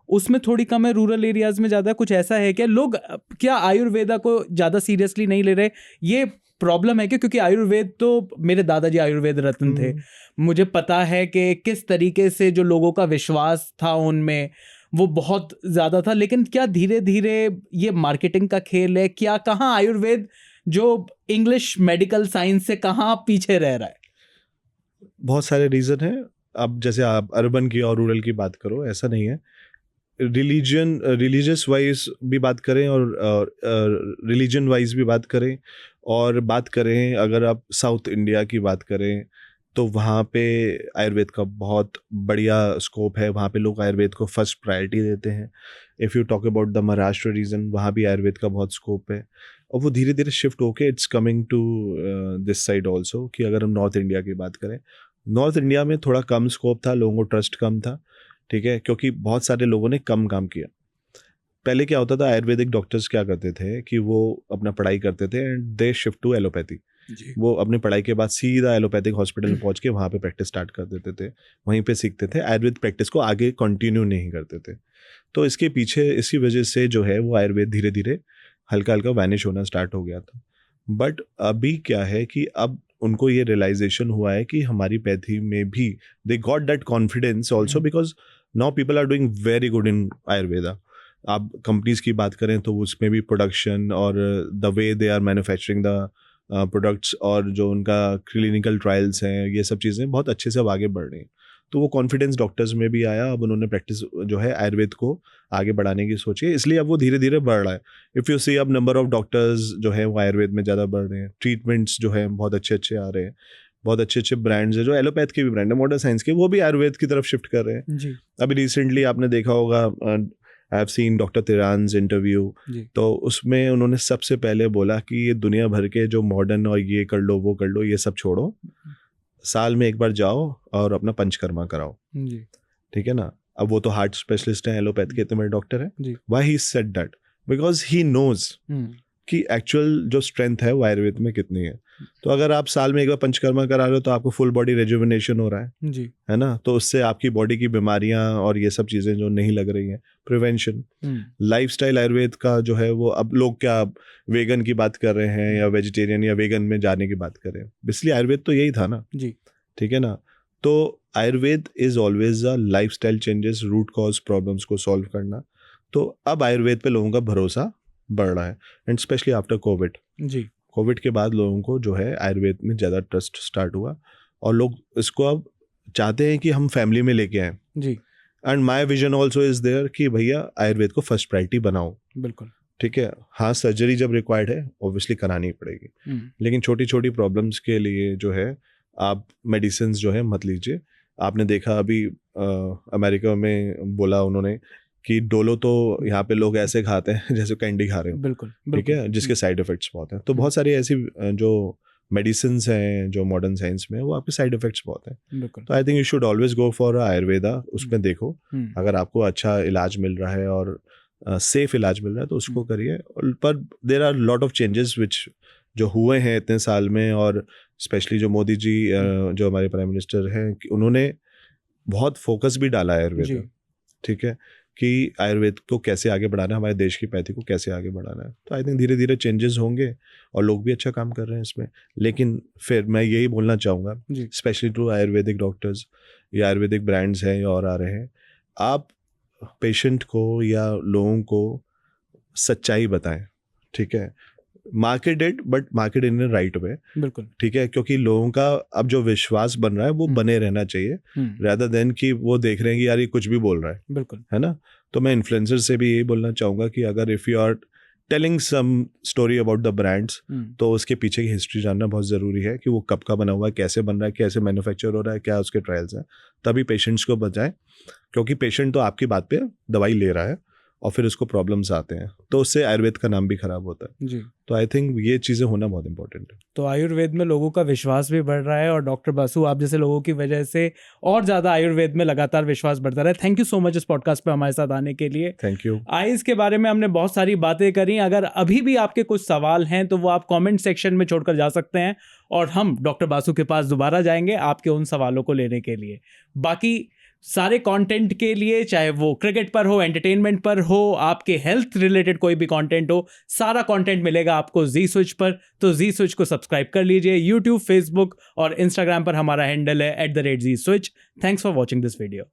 उसमें थोड़ी कम है, रूरल एरियाज में ज़्यादा, कुछ ऐसा है क्या? लोग क्या आयुर्वेदा को ज़्यादा सीरियसली नहीं ले रहे? ये प्रॉब्लम है क्या? क्योंकि आयुर्वेद तो मेरे दादाजी आयुर्वेद रत्न थे, मुझे पता है कि किस तरीके से जो लोगों का विश्वास था उनमें वो बहुत ज़्यादा था, लेकिन क्या धीरे धीरे ये मार्केटिंग का खेल है? क्या कहाँ आयुर्वेद जो इंग्लिश मेडिकल साइंस से कहाँ पीछे रह रहा है? बहुत सारे रीज़न हैं। अब जैसे आप अर्बन की और रूरल की बात करो, ऐसा नहीं है। रिलीजियस वाइज भी बात करें और रिलीजन वाइज भी बात करें, और बात करें अगर आप साउथ इंडिया की बात करें तो वहाँ पे आयुर्वेद का बहुत बढ़िया स्कोप है, वहाँ पे लोग आयुर्वेद को फर्स्ट प्रायोरिटी देते हैं। If you talk about the Maharashtra region, वहाँ भी आयुर्वेद का बहुत स्कोप है, और वो धीरे धीरे शिफ्ट होके it's coming to this side also. कि अगर हम नॉर्थ इंडिया की बात करें, नॉर्थ इंडिया में थोड़ा कम स्कोप था, लोगों को ट्रस्ट कम था, ठीक है, क्योंकि बहुत सारे लोगों ने कम काम किया। पहले क्या होता था, आयुर्वेदिक डॉक्टर्स क्या करते थे कि वो अपना पढ़ाई करते थे and they shift to allopathy. जी। वो अपनी पढ़ाई के बाद सीधा एलोपैथिक हॉस्पिटल पहुंच के वहाँ पे प्रैक्टिस स्टार्ट कर देते थे, वहीं पे सीखते थे, आयुर्वेद प्रैक्टिस को आगे कंटिन्यू नहीं करते थे। तो इसके पीछे इसी वजह से जो है वो आयुर्वेद धीरे धीरे हल्का हल्का वैनिश होना स्टार्ट हो गया था। बट अभी क्या है कि अब उनको ये रियलाइजेशन हुआ है कि हमारी पैथी में भी they got that confidence also, because now people are doing very good in Ayurveda. आप कंपनीज की बात करें तो उसमें भी प्रोडक्शन और the way they are manufacturing the products और जो उनका क्लिनिकल ट्रायल्स हैं, ये सब चीज़ें बहुत अच्छे से अब आगे बढ़ रही हैं। तो वो कॉन्फिडेंस डॉक्टर्स में भी आया, अब उन्होंने प्रैक्टिस जो है आयुर्वेद को आगे बढ़ाने की सोची है, इसलिए अब वो धीरे धीरे बढ़ रहा है। इफ़ यू सी अब नंबर ऑफ डॉक्टर्स जो है वो आयुर्वेद में ज़्यादा बढ़ रहे हैं, ट्रीटमेंट्स जो है बहुत अच्छे अच्छे आ रहे हैं, बहुत अच्छे अच्छे ब्रांड्स हैं, जो एलोपैथ के भी ब्रांड है, मॉडर्न साइंस के, वो भी आयुर्वेद की तरफ शिफ्ट कर रहे हैं। जी। अभी रिसेंटली आपने देखा होगा, I have seen doctor Trehan's interview, तो उसमें उन्होंने सबसे पहले बोला कि ये दुनिया भर के जो मॉडर्न और ये कर लो वो कर लो, ये सब छोड़ो, साल में एक बार जाओ और अपना पंचकर्मा कराओ। जी। ठीक है ना। अब वो तो हार्ट स्पेशलिस्ट हैं, एलोपैथ के इतने बड़े डॉक्टर हैं। जी। Why he said that? Because he knows कि एक्चुअल जो स्ट्रेंथ है वो आयुर्वेद में कितनी है। तो अगर आप साल में एक बार पंचकर्मा करा रहे हो तो आपको फुल बॉडी रेजुविनेशन हो रहा है। जी। है ना। तो उससे आपकी बॉडी की बीमारियां और ये सब चीज़ें जो नहीं लग रही हैं, प्रिवेंशन। लाइफस्टाइल आयुर्वेद का जो है वो, अब लोग क्या वेगन की बात कर रहे हैं या वेजिटेरियन या वेगन में जाने की बात कर रहे हैं, इसलिए आयुर्वेद तो यही था ना। जी। ठीक है ना। तो Ayurveda is always a lifestyle changes, root cause problems को सॉल्व करना। तो अब आयुर्वेद पे लोगों का भरोसा बढ़ रहा है, एंड स्पेशली आफ्टर कोविड। जी। कोविड के बाद लोगों को जो है आयुर्वेद में ज़्यादा ट्रस्ट स्टार्ट हुआ, और लोग इसको अब चाहते हैं कि हम फैमिली में लेके आएँ। जी। And my vision also is there कि भैया आयुर्वेद को फर्स्ट प्रायोरिटी बनाओ। बिल्कुल। ठीक है। हाँ, सर्जरी जब रिक्वायर्ड है ऑब्वियसली करानी ही पड़ेगी, लेकिन छोटी छोटी प्रॉब्लम्स के लिए जो है आप मेडिसिन जो है मत लीजिए। आपने देखा अभी अमेरिका में बोला उन्होंने कि डोलो तो यहाँ पे लोग ऐसे खाते हैं जैसे कैंडी खा रहे हो। बिल्कुल। ठीक है, जिसके साइड इफेक्ट्स बहुत हैं। तो बहुत सारी ऐसी जो मेडिसिन हैं जो मॉडर्न साइंस में, वो आपके साइड इफेक्ट्स बहुत हैं। बिल्कुल। तो आई think you should always go for Ayurveda. उसमें देखो अगर आपको अच्छा इलाज मिल रहा है और सेफ इलाज मिल रहा है तो उसको करिए। पर there are lot of changes which जो हुए हैं इतने साल में, और स्पेशली जो मोदी जी जो हमारे प्राइम मिनिस्टर हैं, उन्होंने बहुत फोकस भी डाला है आयुर्वेद में। ठीक है, कि आयुर्वेद को कैसे आगे बढ़ाना है, हमारे देश की पैथी को कैसे आगे बढ़ाना है। तो आई थिंक धीरे धीरे चेंजेस होंगे और लोग भी अच्छा काम कर रहे हैं इसमें। लेकिन फिर मैं यही बोलना चाहूँगा स्पेशली टू आयुर्वेदिक डॉक्टर्स या आयुर्वेदिक ब्रांड्स हैं या और आ रहे हैं, आप पेशेंट को या लोगों को सच्चाई बताएं। ठीक है, market it, but market in A right way. बिल्कुल। ठीक है, क्योंकि लोगों का अब जो विश्वास बन रहा है वो बने रहना चाहिए, rather देन कि वो देख रहे हैं कि यार ये कुछ भी बोल रहा है। बिल्कुल। है ना। तो मैं इन्फ्लुएंसर से भी यही बोलना चाहूँगा कि अगर if you are telling some story about the brands, तो उसके पीछे की हिस्ट्री जानना बहुत ज़रूरी है कि वो कब का बना हुआ है, कैसे बन रहा है, कैसे मैन्युफैक्चर हो रहा है, क्या उसके ट्रायल्स हैं। तभी पेशेंट्स को बचाएं, क्योंकि पेशेंट तो आपकी बात पे दवाई ले रहा है और फिर उसको प्रॉब्लम्स आते हैं, तो उससे आयुर्वेद का नाम भी खराब होता है। जी। तो आई थिंक ये चीज़ें होना बहुत इंपॉर्टेंट है। तो आयुर्वेद में लोगों का विश्वास भी बढ़ रहा है, और डॉक्टर बासु आप जैसे लोगों की वजह से और ज़्यादा आयुर्वेद में लगातार विश्वास बढ़ता रहा है। थैंक यू सो मच इस पॉडकास्ट पे हमारे साथ आने के लिए। Thank you. आइज़ के बारे में हमने बहुत सारी बातें करी। अगर अभी भी आपके कुछ सवाल हैं तो वो आप कमेंट सेक्शन में छोड़कर जा सकते हैं, और हम डॉक्टर बासु के पास दोबारा जाएंगे आपके उन सवालों को लेने के लिए। बाकी सारे कंटेंट के लिए, चाहे वो क्रिकेट पर हो, एंटरटेनमेंट पर हो, आपके हेल्थ रिलेटेड कोई भी कंटेंट हो, सारा कंटेंट मिलेगा आपको जी स्विच पर। तो जी स्विच को सब्सक्राइब कर लीजिए। यूट्यूब, फेसबुक और इंस्टाग्राम पर हमारा हैंडल है @ZSwitch। Thanks for watching this video.